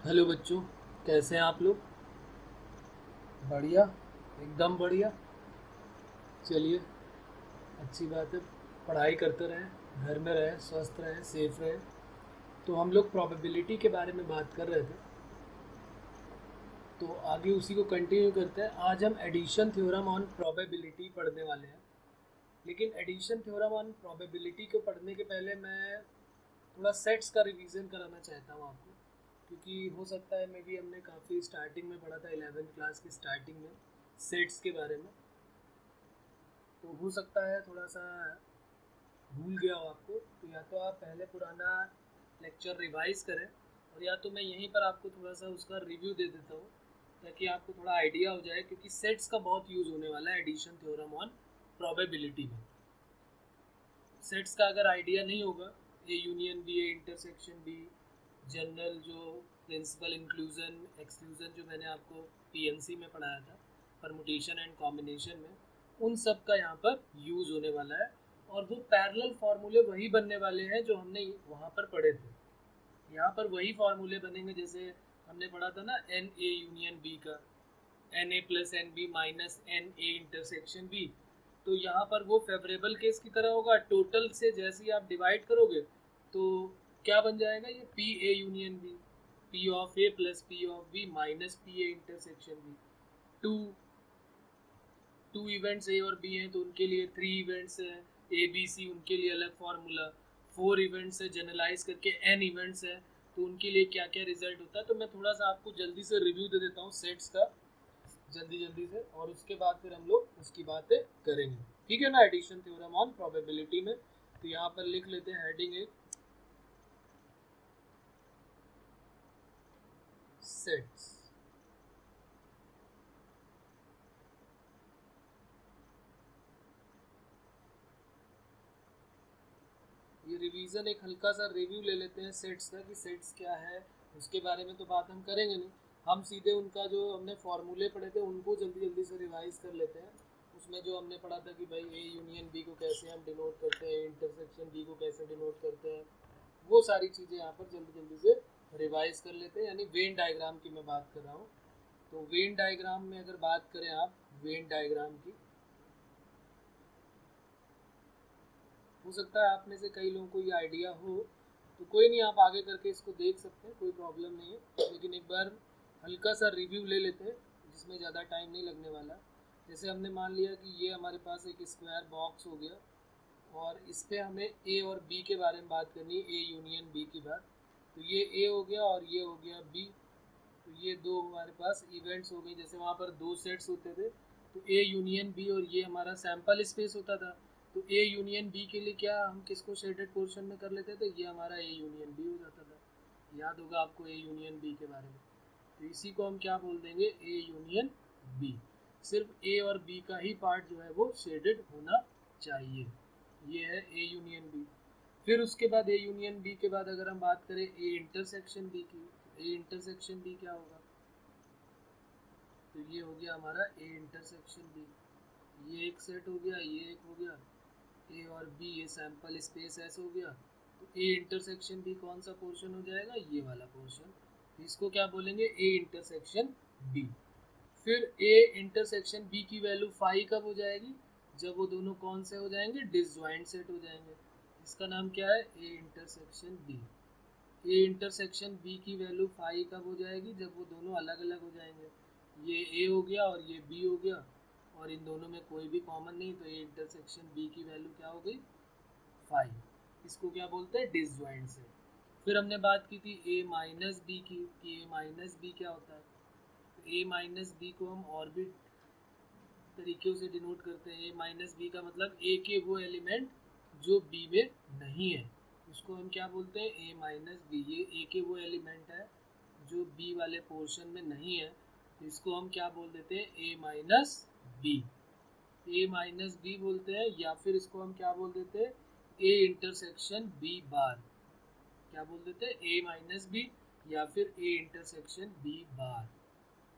Hello बच्चों, कैसे हैं आप लोग। बढ़िया, एकदम बढ़िया। चलिए, अच्छी बात है। पढ़ाई करते रहें, घर में रहें, स्वस्थ रहें, सेफ रहें। तो हम लोग प्रोबेबिलिटी के बारे में बात कर रहे थे, तो आगे उसी को कंटिन्यू करते हैं। आज हम एडिशन थ्योरम ऑन प्रोबेबिलिटी पढ़ने वाले हैं। लेकिन एडिशन थ्योरम ऑन प्रोबेबिलिटी को पढ़ने के पहले मैं थोड़ा सेट्स का रिवीजन कराना चाहता हूँ आपको, क्योंकि हो सकता है मे भी हमने काफ़ी स्टार्टिंग में पढ़ा था, 11th क्लास की स्टार्टिंग में सेट्स के बारे में। तो हो सकता है थोड़ा सा भूल गया हो आपको, तो या तो आप पहले पुराना लेक्चर रिवाइज करें, और या तो मैं यहीं पर आपको थोड़ा सा उसका रिव्यू दे देता हूँ, ताकि आपको थोड़ा आइडिया हो जाए, क्योंकि सेट्स का बहुत यूज़ होने वाला है एडिशन थ्योरम ऑन प्रोबेबिलिटी में। सेट्स का अगर आइडिया नहीं होगा, A union B, A intersection B, general जो प्रिंसिपल इंक्लूजन एक्सक्लूजन जो मैंने आपको पीएनसी में पढ़ाया था, परमुटेशन एंड कॉम्बिनेशन में, उन सब का यहाँ पर यूज़ होने वाला है। और वो पैरेलल फार्मूले वही बनने वाले हैं जो हमने वहाँ पर पढ़े थे। यहाँ पर वही फार्मूले बनेंगे जैसे हमने पढ़ा था ना, एन ए यूनियन बी का, n A plus n B minus N A intersection B. तो यहाँ पर वो फेवरेबल केस की तरह होगा। टोटल से जैसे ही आप डिवाइड करोगे तो क्या बन जाएगा, ये P A union B, P of A plus P of B minus P A intersection B. Two two events A और बी हैं तो उनके लिए 3 इवेंट्स हैं ए बी सी, उनके लिए अलग फार्मूला। 4 इवेंट्स है जनरलाइज करके एन इवेंट्स है, तो उनके लिए क्या क्या रिजल्ट होता है। तो मैं थोड़ा सा आपको जल्दी से रिव्यू दे देता हूँ सेट्स का, जल्दी जल्दी से, और उसके बाद फिर हम लोग उसकी बातें करेंगे। ठीक है ना, एडिशन थ्योरम ऑन प्रोबेबिलिटी में। तो यहाँ पर लिख लेते हैं हेडिंग एक, सेट्स। ये रिवीजन, एक हल्का सा रिव्यू ले लेते हैं सेट्स का, कि सेट्स क्या है। उसके बारे में तो बात हम करेंगे नहीं, हम सीधे उनका जो हमने फॉर्मूले पढ़े थे उनको जल्दी जल्दी से रिवाइज कर लेते हैं। उसमें जो हमने पढ़ा था कि भाई ए यूनियन बी को कैसे हम डिनोट करते हैं, इंटरसेक्शन बी को कैसे डिनोट करते हैं, वो सारी चीज़ें यहाँ पर जल्दी जल्दी से रिवाइज कर लेते हैं। यानी वेन डायग्राम की मैं बात कर रहा हूँ। तो वेन डायग्राम में अगर बात करें आप, वेन डायग्राम की, हो सकता है आप में से कई लोगों को ये आइडिया हो, तो कोई नहीं, आप आगे करके इसको देख सकते हैं, कोई प्रॉब्लम नहीं है। लेकिन एक बार हल्का सा रिव्यू ले लेते हैं, जिसमें ज़्यादा टाइम नहीं लगने वाला। जैसे हमने मान लिया कि ये हमारे पास एक स्क्वायर बॉक्स हो गया, और इस पर हमें ए और बी के बारे में बात करनी है, ए यूनियन बी की बात। तो ये ए हो गया और ये हो गया बी। तो ये दो हमारे पास इवेंट्स हो गई। जैसे वहाँ पर दो सेट्स होते थे, तो ए यूनियन बी, और ये हमारा सैम्पल स्पेस होता था। तो ए यूनियन बी के लिए क्या हम किसको शेडेड पोर्शन में कर लेते थे, ये हमारा ए यूनियन बी हो जाता था। याद होगा आपको ए यूनियन बी के बारे में। तो इसी को हम क्या बोल देंगे, ए यूनियन बी। सिर्फ ए और बी का ही पार्ट जो है वो शेडेड होना चाहिए। ये है ए यूनियन बी। फिर उसके बाद ए यूनियन बी के बाद अगर हम बात करें ए इंटरसेक्शन बी की, ए इंटरसेक्शन बी क्या होगा, तो ये हो गया हमारा ए इंटरसेक्शन बी। ये एक सेट हो गया, ये एक हो गया, ए और बी, ये सैंपल स्पेस एस हो गया। तो ए इंटरसेक्शन बी कौन सा पोर्शन हो जाएगा, ये वाला पोर्शन। तो इसको क्या बोलेंगे, ए इंटरसेक्शन बी। फिर ए इंटरसेक्शन बी की वैल्यू फाई कब हो जाएगी, जब वो दोनों कौन से हो जाएंगे, डिसजॉइंट सेट हो जाएंगे। इसका नाम क्या है, A intersection B. A intersection B की वैल्यू फाई कब हो जाएगी, जब वो दोनों अलग अलग हो जाएंगे। ये ए हो गया और ये बी हो गया, और इन दोनों में कोई भी कॉमन नहीं, तो ए इंटरसेक्शन बी की वैल्यू क्या हो गई, फाइव। इसको क्या बोलते हैं, डिसजॉइंट से। फिर हमने बात की थी ए माइनस बी की, कि ए माइनस बी क्या होता है। तो ए माइनस बी को हम और भी तरीक़ों से डिनोट करते हैं। ए माइनस बी का मतलब ए के वो एलिमेंट जो बी में नहीं है, उसको हम क्या बोलते हैं, ए माइनस बी। ये ए के वो एलिमेंट है जो बी वाले पोर्शन में नहीं है, तो इसको हम क्या बोल देते हैं, ए माइनस बी। ए माइनस बी बोलते हैं, या फिर इसको हम क्या बोल देते हैं, ए इंटरसेक्शन बी बार। क्या बोल देते हैं, ए माइनस बी या फिर ए इंटरसेक्शन बी बार।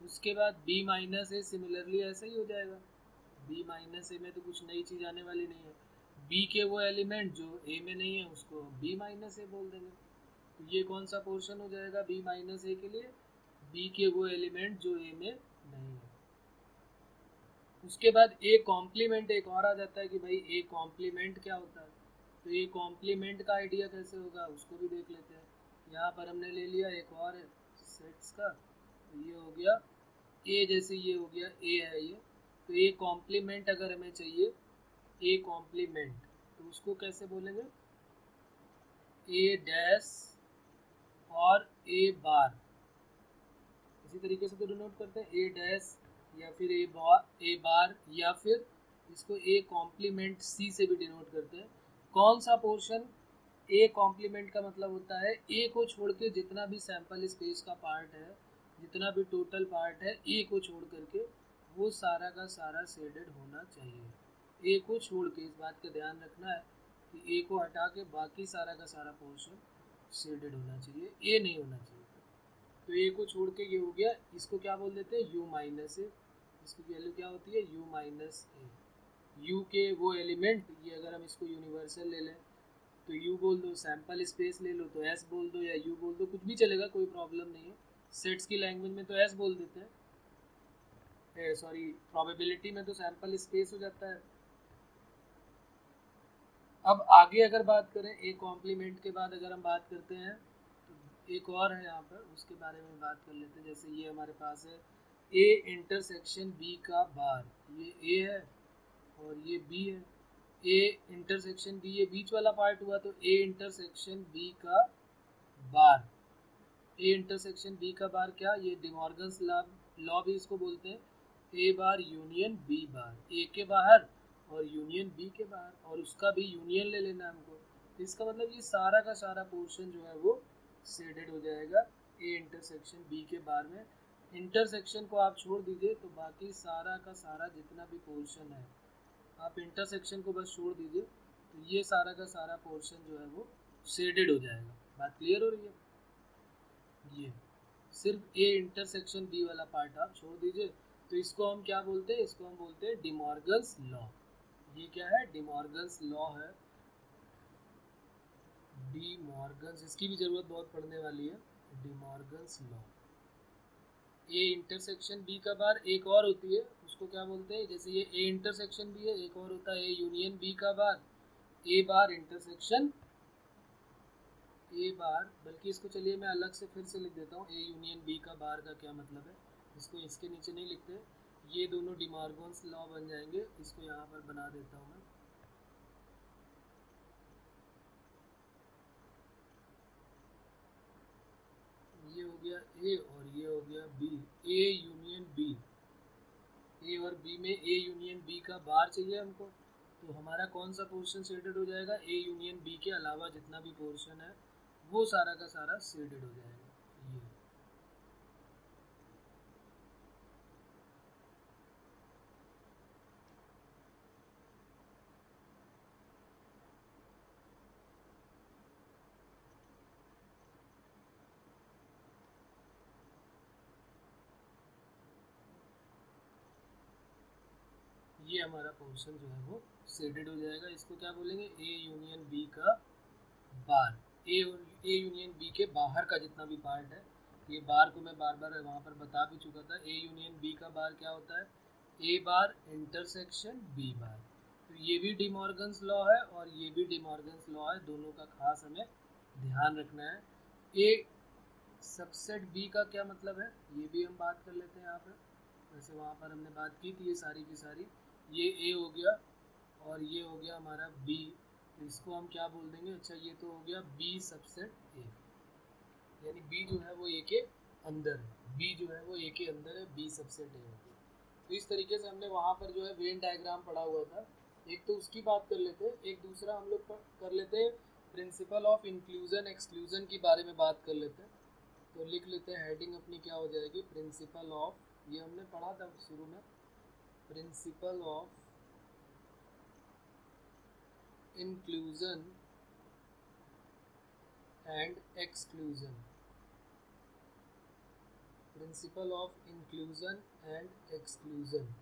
उसके बाद बी माइनस ए सिमिलरली ऐसा ही हो जाएगा। बी माइनस ए में तो कुछ नई चीज़ आने वाली नहीं है। बी के वो एलिमेंट जो ए में नहीं है उसको बी माइनस ए बोल देंगे। तो ये कौन सा पोर्शन हो जाएगा बी माइनस ए के लिए, बी के वो एलिमेंट जो ए में नहीं है। उसके बाद ए कॉम्प्लीमेंट एक और आ जाता है कि भाई ए कॉम्प्लीमेंट क्या होता है, तो ए कॉम्प्लीमेंट का आइडिया कैसे होगा उसको भी देख लेते हैं। यहाँ पर हमने ले लिया एक और सेट्स का, तो ये हो गया ए, जैसे ये हो गया ए है ये, तो ए कॉम्प्लीमेंट अगर हमें चाहिए ए कॉम्प्लीमेंट, तो उसको कैसे बोलेंगे, ए डैश और ए बार, इसी तरीके से तो डिनोट करते हैं, ए डैश या फिर ए बार या फिर इसको ए कॉम्प्लीमेंट सी से भी डिनोट करते हैं। कौन सा पोर्शन ए कॉम्प्लीमेंट का मतलब होता है, ए को छोड़ के जितना भी सैंपल स्पेस का पार्ट है, जितना भी टोटल पार्ट है ए को छोड़ करके वो सारा का सारा शेडेड होना चाहिए। ए को छोड़ के, इस बात का ध्यान रखना है कि ए को हटा के बाकी सारा का सारा पोर्शन शेडेड होना चाहिए, ए नहीं होना चाहिए। तो ए को छोड़ के ये हो गया, इसको क्या बोल देते हैं यू माइनस ए, इसकी वैल्यू क्या होती है यू माइनस ए। यू के वो एलिमेंट, ये अगर हम इसको यूनिवर्सल ले लें तो यू बोल दो, सैंपल स्पेस ले लो तो एस बोल दो या यू बोल दो, कुछ भी चलेगा, कोई प्रॉब्लम नहीं है। सेट्स की लैंग्वेज में तो एस बोल देते हैं, सॉरी प्रोबेबिलिटी में तो सैंपल स्पेस हो जाता है। अब आगे अगर बात करें ए कॉम्प्लीमेंट के बाद अगर हम बात करते हैं तो एक और है यहाँ पर, उसके बारे में बात कर लेते हैं। जैसे ये हमारे पास है ए इंटरसेक्शन बी का बार, ये ए है और ये बी है। ए इंटरसेक्शन बी, ये बीच वाला पार्ट हुआ, तो ए इंटरसेक्शन बी का बार, ए इंटरसेक्शन बी का बार क्या, ये डिमॉर्गन्स लॉ भी इसको बोलते हैं, ए बार यूनियन बी बार, ए के बाहर और यूनियन बी के बाहर, और उसका भी यूनियन ले लेना हमको। तो इसका मतलब ये सारा का सारा पोर्शन जो है वो शेडेड हो जाएगा ए इंटरसेक्शन बी के बार में। इंटरसेक्शन को आप छोड़ दीजिए तो बाकी सारा का सारा जितना भी पोर्शन है, आप इंटरसेक्शन को बस छोड़ दीजिए तो ये सारा का सारा पोर्शन जो है वो शेडेड हो जाएगा। बात क्लियर हो रही है? ये सिर्फ ए इंटरसेक्शन बी वाला पार्ट आप छोड़ दीजिए, तो इसको हम क्या बोलते हैं, इसको हम बोलते हैं डिमॉर्गन्स लॉ। ये क्या है, डिमॉर्गन्स लॉ है, डिमॉर्गन्स, इसकी भी जरूरत बहुत पड़ने वाली है, De Morgan's law. A intersection B का बार एक और होती है, उसको क्या बोलते हैं, जैसे ये ए इंटरसेक्शन बी है, एक और होता है ए यूनियन बी का बार, ए बार इंटरसेक्शन ए बार, बल्कि इसको चलिए मैं अलग से फिर से लिख देता हूँ, ए यूनियन बी का बार का क्या मतलब है, इसको इसके नीचे नहीं लिखते, ये दोनों डिमॉर्गन्स लॉ बन जाएंगे, इसको यहाँ पर बना देता हूँ मैं। ये हो गया ए और ये हो गया B, A union B, A और बी में ए यूनियन बी का बार चाहिए हमको, तो हमारा कौन सा पोर्शन शेडेड हो जाएगा, ए यूनियन बी के अलावा जितना भी पोर्शन है वो सारा का सारा शेडेड हो जाएगा। ये ये हमारा पोर्शन जो है वो शेडेड हो जाएगा। इसको क्या बोलेंगे, ए यूनियन बी का बार, ए यूनियन बी के बाहर का जितना भी पार्ट है, ये बार को मैं बार बार वहाँ पर बता भी चुका था, ए यूनियन बी का बार क्या होता है, ए बार इंटरसेक्शन बी बार। तो ये भी डिमॉर्गन्स लॉ है और ये भी डिमॉर्गन्स लॉ है, दोनों का खास हमें ध्यान रखना है। ए सबसेट बी का क्या मतलब है, ये भी हम बात कर लेते हैं यहाँ पर, वैसे वहाँ पर हमने बात की थी ये सारी की सारी। ये ए हो गया और ये हो गया हमारा बी, तो इसको हम क्या बोल देंगे, अच्छा ये तो हो गया बी सबसेट ए, यानी बी जो है वो ए के अंदर है, बी जो है वो ए के अंदर है, बी सबसेट ए होगी। तो इस तरीके से हमने वहाँ पर जो है वेन डायग्राम पढ़ा हुआ था, एक तो उसकी बात कर लेते हैं, एक दूसरा हम लोग कर लेते हैं प्रिंसिपल ऑफ इंक्लूजन एक्सक्लूजन के बारे में बात कर लेते हैं। तो लिख लेते हैं, हेडिंग अपनी क्या हो जाएगी, प्रिंसिपल ऑफ, ये हमने पढ़ा था शुरू में, principle of inclusion and exclusion, principle of inclusion and exclusion,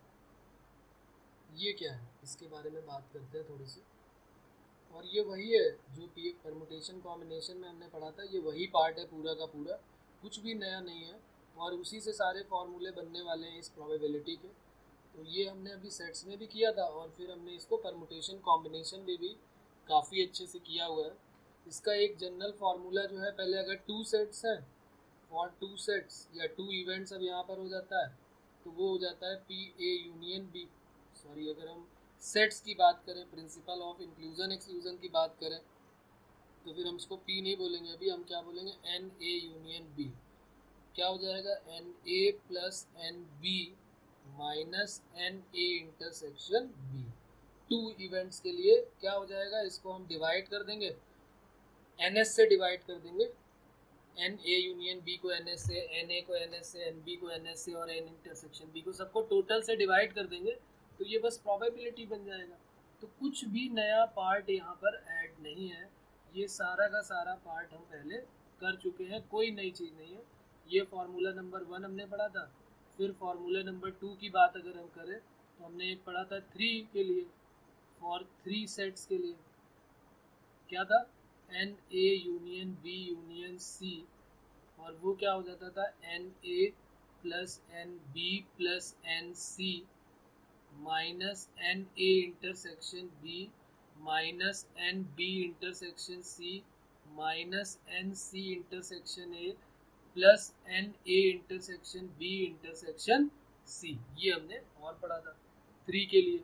ये क्या है इसके बारे में बात करते हैं थोड़ी सी। और ये वही है जो परमुटेशन कॉम्बिनेशन में हमने पढ़ा था, ये वही पार्ट है पूरा का पूरा, कुछ भी नया नहीं है, और उसी से सारे फॉर्मूले बनने वाले हैं इस प्रोबेबिलिटी के। तो ये हमने अभी सेट्स में भी किया था, और फिर हमने इसको परमुटेशन कॉम्बिनेशन में भी काफ़ी अच्छे से किया हुआ है। इसका एक जनरल फार्मूला जो है, पहले अगर 2 सेट्स हैं, फॉर 2 सेट्स या 2 इवेंट्स अब यहाँ पर हो जाता है, तो वो हो जाता है P A union B. Sorry, अगर हम सेट्स की बात करें, प्रिंसिपल ऑफ इंक्लूजन एक्सक्लूजन की बात करें, तो फिर हम इसको पी नहीं बोलेंगे, अभी हम क्या बोलेंगे, एन ए यूनियन बी। क्या हो जाएगा, N A plus n B minus N A intersection B. 2 events के लिए क्या हो जाएगा, इसको हम डिवाइड कर देंगे, एन एस से डिवाइड कर देंगे, एन ए यूनियन बी को एन एस से, एन ए को एन एस से, एन बी को एन एस से, और एन इंटरसेक्शन बी को सबको टोटल से डिवाइड कर देंगे, तो ये बस प्रोबेबिलिटी बन जाएगा। तो कुछ भी नया पार्ट यहाँ पर ऐड नहीं है, ये सारा का सारा पार्ट हम पहले कर चुके हैं, कोई नई चीज़ नहीं है। ये फार्मूला नंबर 1 हमने पढ़ा था। फिर फार्मूला नंबर 2 की बात अगर हम करें, तो हमने एक पढ़ा था 3 के लिए, फॉर 3 सेट्स के लिए क्या था, n A union B union C, और वो क्या हो जाता था, n A plus n B plus n C minus N A intersection B minus n B intersection C minus n C intersection A plus n A intersection B intersection C. ये हमने और पढ़ा था 3 के लिए।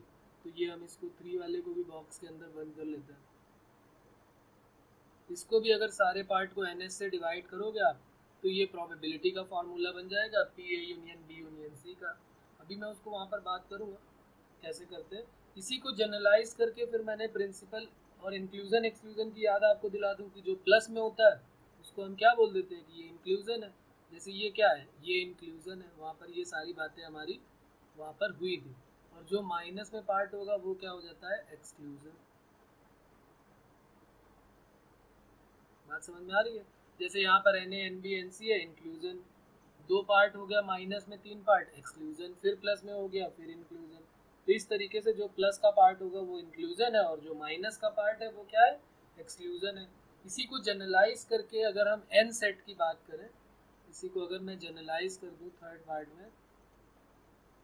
तो ये हम इसको 3 वाले को भी बॉक्स के अंदर बंद कर लेते हैं। इसको भी अगर सारे पार्ट को एन एस से डिवाइड करोगे आप, तो ये प्रोबेबिलिटी का फार्मूला बन जाएगा P A union B union C का। अभी मैं उसको वहाँ पर बात करूँगा कैसे करते हैं। इसी को जनरलाइज करके फिर मैंने प्रिंसिपल और इंक्लूजन एक्सक्लूजन की याद आपको दिला दूँ कि जो प्लस में होता है उसको हम क्या बोल देते हैं कि ये इंक्लूजन है। जैसे ये क्या है, ये इंक्लूजन है, वहाँ पर ये सारी बातें हमारी वहाँ पर हुई थी। और जो माइनस में पार्ट होगा वो क्या हो जाता है, एक्सक्लूजन। बात समझ में आ रही है। जैसे यहाँ पर n A n B n C है, इंक्लूजन 2 पार्ट हो गया, माइनस में 3 पार्ट एक्सक्लूजन, फिर प्लस में हो गया फिर इंक्लूजन। तो इस तरीके से जो प्लस का पार्ट होगा वो इंक्लूजन है, और जो माइनस का पार्ट है वो क्या है, एक्सक्लूजन है। इसी को जनरलाइज करके अगर हम एन सेट की बात करें, इसी को अगर मैं जनरलाइज कर दूँ थर्ड पार्ट में,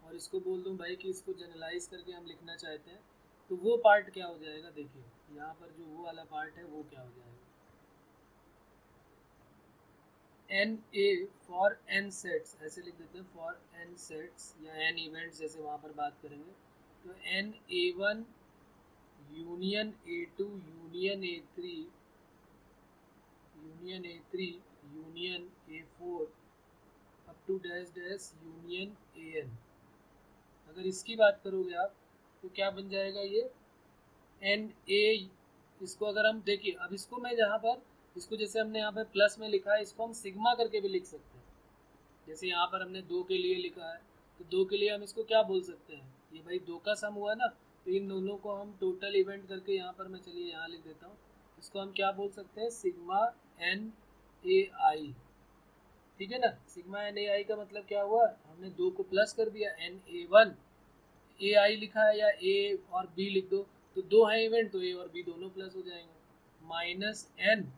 और इसको बोल दूँ भाई कि इसको जनरलाइज करके हम लिखना चाहते हैं, तो वो पार्ट क्या हो जाएगा, देखिए यहाँ पर जो वो वाला पार्ट है वो क्या हो जाएगा, N A for n sets, ऐसे लिख देते हैं फॉर एन सेट्स या एन इवेंट्स, जैसे वहाँ पर बात करेंगे। तो N A one union A two union A three union A three union A four up to dash dash union A n. अगर इसकी बात करोगे आप तो क्या बन जाएगा ये एन ए। इसको अगर हम देखिए, अब इसको मैं जहाँ पर इसको जैसे हमने यहाँ पर प्लस में लिखा है, इसको हम सिग्मा करके भी लिख सकते हैं। जैसे यहाँ पर हमने 2 के लिए लिखा है, तो 2 के लिए हम इसको क्या बोल सकते हैं, ये भाई 2 का सम हुआ ना, तो इन दोनों को हम टोटल इवेंट करके यहाँ पर मैं चलिए यहाँ लिख देता हूँ, इसको हम क्या बोल सकते हैं, सिग्मा एन ए आई। ठीक है ना, सिग्मा एन ए आई का मतलब क्या हुआ, हमने 2 को प्लस कर दिया, एन ए वन ए आई लिखा है, या ए और बी लिख दो, तो 2 है इवेंट, तो ए और बी दोनों प्लस हो जाएंगे, minus N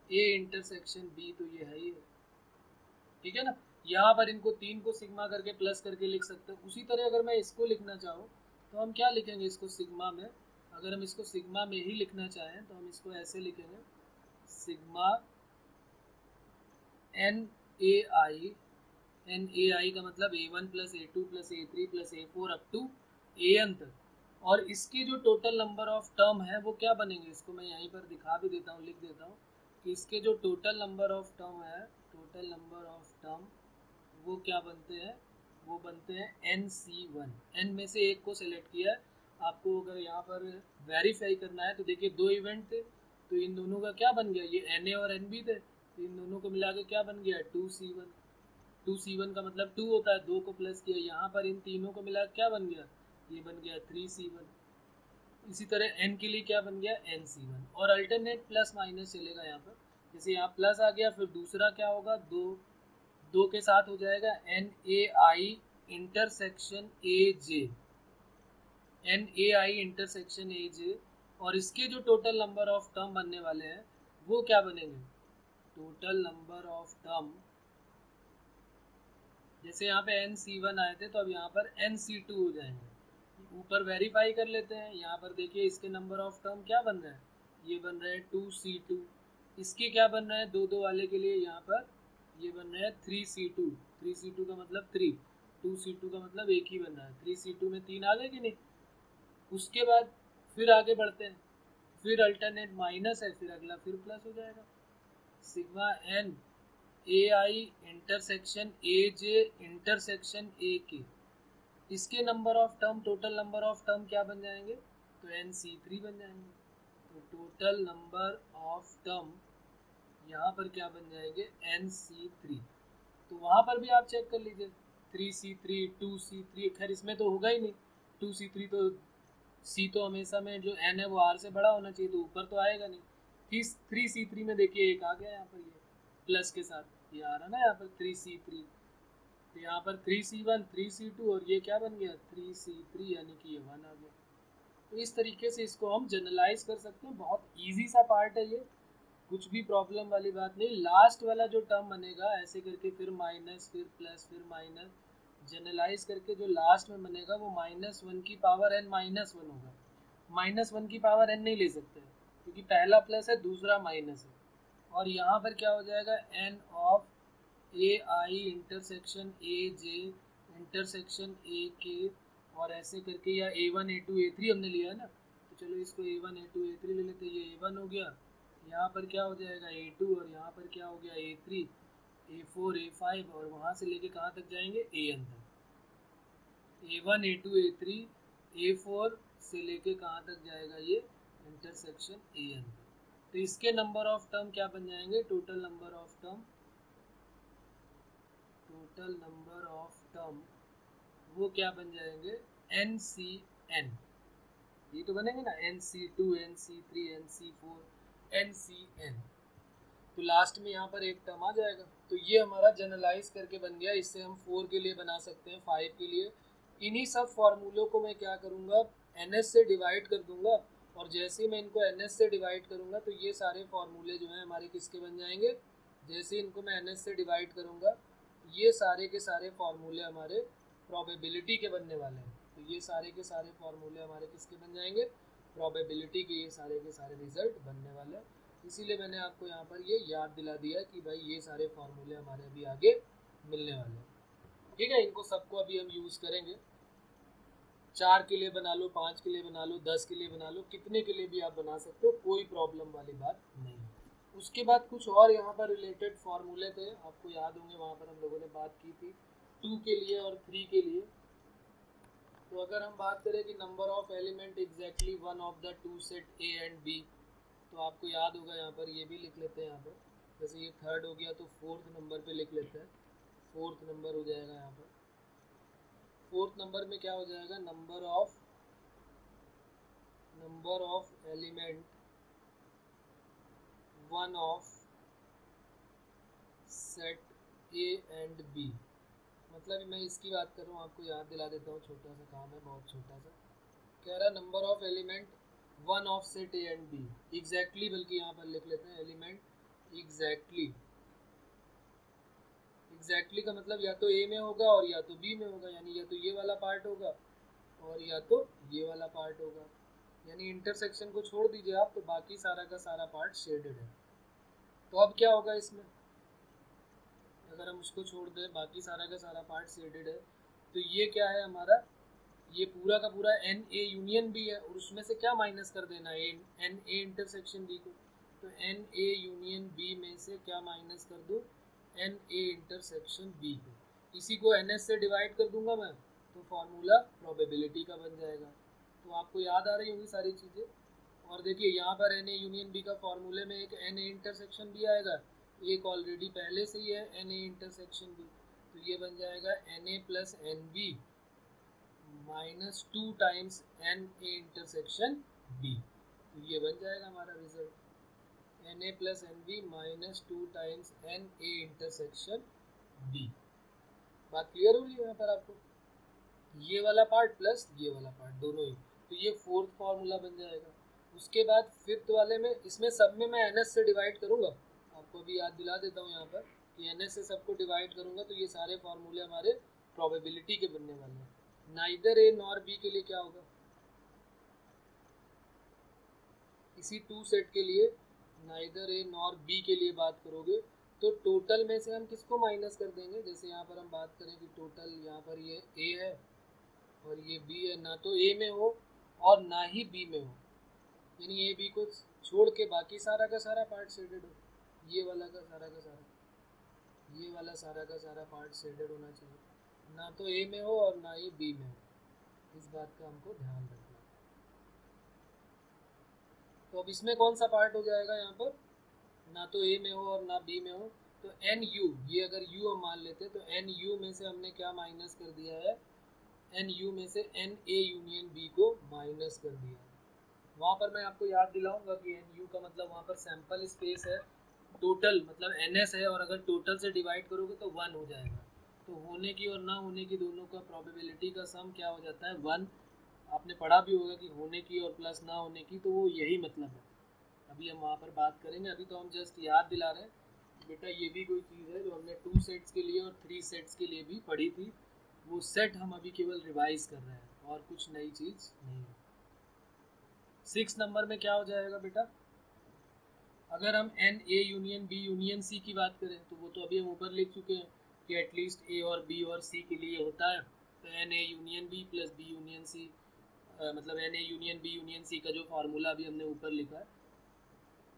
A intersection B, तो ये है ये। ठीक है ना, यहाँ पर इनको 3 को सिग्मा करके प्लस करके लिख सकते हैं। उसी तरह अगर मैं इसको लिखना चाहूँ तो हम क्या लिखेंगे, इसको सिग्मा में, अगर हम इसको सिग्मा में ही लिखना चाहें तो हम इसको ऐसे लिखेंगे, sigma N A I. N A I का मतलब A1 plus A2 plus A3 plus A4 up to AN तक। और इसके जो टोटल नंबर ऑफ टर्म है वो क्या बनेंगे, इसको मैं यहीं पर दिखा भी देता हूँ, लिख देता हूँ कि इसके जो टोटल नंबर ऑफ टर्म है, टोटल नंबर ऑफ टर्म वो क्या बनते हैं, वो बनते हैं NC1। n में से एक को सिलेक्ट किया है, आपको अगर यहाँ पर वेरीफाई करना है तो देखिए 2 इवेंट थे, तो इन दोनों का क्या बन गया, ये NA और NB थे, तो इन दोनों को मिला के क्या बन गया, 2C1। 2C1 का मतलब 2 होता है, 2 को प्लस किया, यहाँ पर इन तीनों को मिला क्या बन गया, ये बन गया 3C1। इसी तरह n के लिए क्या बन गया, NC1। और अल्टरनेट प्लस माइनस चलेगा यहाँ पर, जैसे यहाँ प्लस आ गया फिर दूसरा क्या होगा, 2 के साथ हो जाएगा NAI intersection AJ, NAI intersection AJ। और इसके जो टोटल नंबर ऑफ टर्म बनने वाले हैं वो क्या बनेंगे, टोटल नंबर ऑफ टर्म, जैसे यहाँ पे NC1 आए थे तो अब यहाँ पर NC2 हो जाएंगे। ऊपर वेरीफाई कर लेते हैं, यहाँ पर देखिए इसके नंबर ऑफ टर्म क्या बन रहा है, ये बन रहा है 2C2, इसके क्या बन रहा है दो दो वाले के लिए, यहाँ पर ये बन रहा है 3C2, 3C2 का मतलब 3, 2C2 का मतलब एक ही बन रहा है, 3C2 में 3 आ गए कि नहीं। उसके बाद फिर आगे बढ़ते हैं, फिर अल्टरनेट माइनस है, फिर अगला फिर प्लस हो जाएगा, sigma n AI intersection AJ intersection AK, इसके number of term, total number of term क्या बन जाएंगे, तो NC3 बन जाएंगे। तो टोटल नंबर ऑफ टर्म यहाँ पर क्या बन जाएंगे, NC3। तो वहाँ पर भी आप चेक कर लीजिए, 3C3 2C3, खैर इसमें तो होगा ही नहीं 2C3, तो C तो हमेशा में जो N है वो R से बड़ा होना चाहिए, तो ऊपर तो आएगा नहीं। 3C3 में देखिए एक आ गया यहाँ पर, ये प्लस के साथ ये आ रहा ना यहाँ पर 3C3, तो यहाँ पर 3C1 3C2 और ये क्या बन गया 3C3, यानी कि ये 1 आ गया। तो इस तरीके से इसको हम जनरलाइज कर सकते हैं, बहुत इजी सा पार्ट है ये, कुछ भी प्रॉब्लम वाली बात नहीं। लास्ट वाला जो टर्म बनेगा ऐसे करके फिर माइनस फिर प्लस फिर माइनस, जनरलाइज करके जो लास्ट में बनेगा वो -1 की पावर n -1 होगा। -1 की पावर n नहीं ले सकते क्योंकि पहला प्लस है दूसरा माइनस है, और यहाँ पर क्या हो जाएगा n of AI intersection AJ intersection AK, और ऐसे करके, या A1 A2 A3 हमने लिया है ना, तो चलो इसको A1 A2 A3 ले लेते हैं, ये A1 हो गया, यहाँ पर क्या हो जाएगा A2, और यहाँ पर क्या हो गया A3 A4 A5, और वहाँ से लेके कहाँ तक जाएंगे AN तक, A1 A2 A3 A4 से लेके कहाँ तक जाएगा ये इंटरसेक्शन AN तक। तो इसके नंबर ऑफ टर्म क्या बन जाएंगे, total number of term, total number of term वो क्या बन जाएंगे NCN, ये तो बनेंगे ना NC2 NC3 NC4 NCN, तो लास्ट में यहाँ पर एक टर्म आ जाएगा। तो ये हमारा जनरलाइज करके बन गया, इससे हम 4 के लिए बना सकते हैं, 5 के लिए। इन्हीं सब फॉर्मूलों को मैं क्या करूँगा, NS से डिवाइड कर दूंगा, और जैसे मैं इनको NS से डिवाइड करूँगा तो ये सारे फॉर्मूले जो हैं हमारे किसके बन जाएंगे, जैसे इनको मैं NS से डिवाइड करूँगा ये सारे के सारे फॉर्मूले हमारे प्रोबेबिलिटी के बनने वाले हैं। तो ये सारे के सारे फॉर्मूले हमारे किसके बन जाएंगे, प्रोबेबिलिटी के, ये सारे के सारे रिजल्ट बनने वाले हैं। इसीलिए मैंने आपको यहाँ पर ये याद दिला दिया कि भाई ये सारे फॉर्मूले हमारे अभी आगे मिलने वाले हैं, ठीक है। इनको सबको अभी हम यूज़ करेंगे, 4 के लिए बना लो, 5 के लिए बना लो, 10 के लिए बना लो, कितने के लिए भी आप बना सकते हो, कोई प्रॉब्लम वाली बात नहीं है। उसके बाद कुछ और यहाँ पर रिलेटेड फार्मूले थे, आपको याद होंगे, वहाँ पर हम लोगों ने बात की थी 2 के लिए और 3 के लिए। तो अगर हम बात करें कि number of element exactly one of the 2 set A and B, तो आपको याद होगा यहाँ पर ये भी लिख लेते हैं, यहाँ पर जैसे ये 3rd हो गया तो 4th नंबर पे लिख लेते हैं, 4th नंबर हो जाएगा यहाँ पर। 4th नंबर में क्या हो जाएगा, number of element one of set A and B, मतलब मैं इसकी बात कर रहा हूँ, आपको याद दिला देता हूँ, छोटा सा काम है, बहुत छोटा सा। कह रहा number of element one of set A and B exactly, बल्कि यहाँ पर लिख लेते हैं एलिमेंट एग्जैक्टली। एग्जैक्टली का मतलब या तो A में होगा और या तो B में होगा, यानी या तो ये वाला पार्ट होगा और या तो ये वाला पार्ट होगा, यानी इंटरसेक्शन को छोड़ दीजिए आप, तो बाकी सारा का सारा पार्ट शेडेड है। तो अब क्या होगा इसमें, अगर हम उसको छोड़ दें, बाकी सारा का सारा पार्ट शेडेड है, तो ये क्या है हमारा, ये पूरा का पूरा NA यूनियन B है, और उसमें से क्या माइनस कर देना है, NA इंटरसेक्शन B को, तो NA यूनियन B में से क्या माइनस कर दूँ, NA इंटरसेक्शन B को, इसी को NS से डिवाइड कर दूंगा मैं, तो फॉर्मूला प्रोबेबिलिटी का बन जाएगा। तो आपको याद आ रही होंगी सारी चीज़ें। और देखिए यहाँ पर NA यूनियन B का फॉर्मूले में एक NA इंटरसेक्शन B आएगा, एक ऑलरेडी पहले से ही है NA इंटरसेक्शन B, तो ये बन जाएगा NA plus NB -2 times NA intersection B, तो ये बन जाएगा हमारा result, NA plus NB -2 times NA intersection B। बात क्लियर होगी यहाँ पर आपको, ये वाला पार्ट प्लस ये वाला पार्ट दोनों ही, तो ये 4th फार्मूला बन जाएगा। उसके बाद फिफ्थ वाले में, इसमें सब में मैं NS से डिवाइड करूँगा, आपको अभी याद दिला देता हूँ यहाँ पर कि NS से सबको डिवाइड करूँगा तो ये सारे फॉर्मूले हमारे प्रोबेबिलिटी के बनने वाले हैं। नाइदर ए नॉर बी के लिए क्या होगा, इसी 2 सेट के लिए नाइदर ए नॉर बी के लिए बात करोगे तो टोटल में से हम किसको माइनस कर देंगे। जैसे यहाँ पर हम बात करें कि टोटल यहाँ पर ये ए है और ये बी है, ना तो ए में हो और ना ही बी में हो, यानी ए बी को छोड़ के बाकी सारा का सारा पार्ट शेडेड हो, ये वाला का सारा का सारा, ये वाला सारा का सारा पार्ट शेडेड होना चाहिए, ना तो ए में हो और ना ही बी में हो। इस बात का हमको ध्यान रखना। तो अब इसमें कौन सा पार्ट हो जाएगा, यहाँ पर ना तो ए में हो और ना बी में हो, तो एन यू, ये अगर यू हम मान लेते तो एन यू में से हमने क्या माइनस कर दिया है, एन यू में से एन ए यूनियन बी को माइनस कर दिया है। वहाँ पर मैं आपको याद दिलाऊंगा कि एन यू का मतलब वहाँ पर सैंपल स्पेस है, टोटल मतलब NS है, और अगर टोटल से डिवाइड करोगे तो 1 हो जाएगा। तो होने की और ना होने की दोनों का प्रोबेबिलिटी का सम क्या हो जाता है, 1। आपने पढ़ा भी होगा कि होने की और प्लस ना होने की, तो वो यही मतलब है। अभी हम वहाँ पर बात करेंगे, अभी तो हम जस्ट याद दिला रहे हैं बेटा ये भी कोई चीज़ है जो हमने 2 सेट्स के लिए और 3 सेट्स के लिए भी पढ़ी थी, वो सेट हम अभी केवल रिवाइज कर रहे हैं और कुछ नई चीज़ नहीं है। 6 नंबर में क्या हो जाएगा बेटा, अगर हम n A union B union C की बात करें तो वो तो अभी हम ऊपर लिख चुके हैं कि एटलीस्ट ए और बी और सी के लिए होता है। तो N A union B plus B union C, मतलब N A union B union C का जो फार्मूला अभी हमने ऊपर लिखा है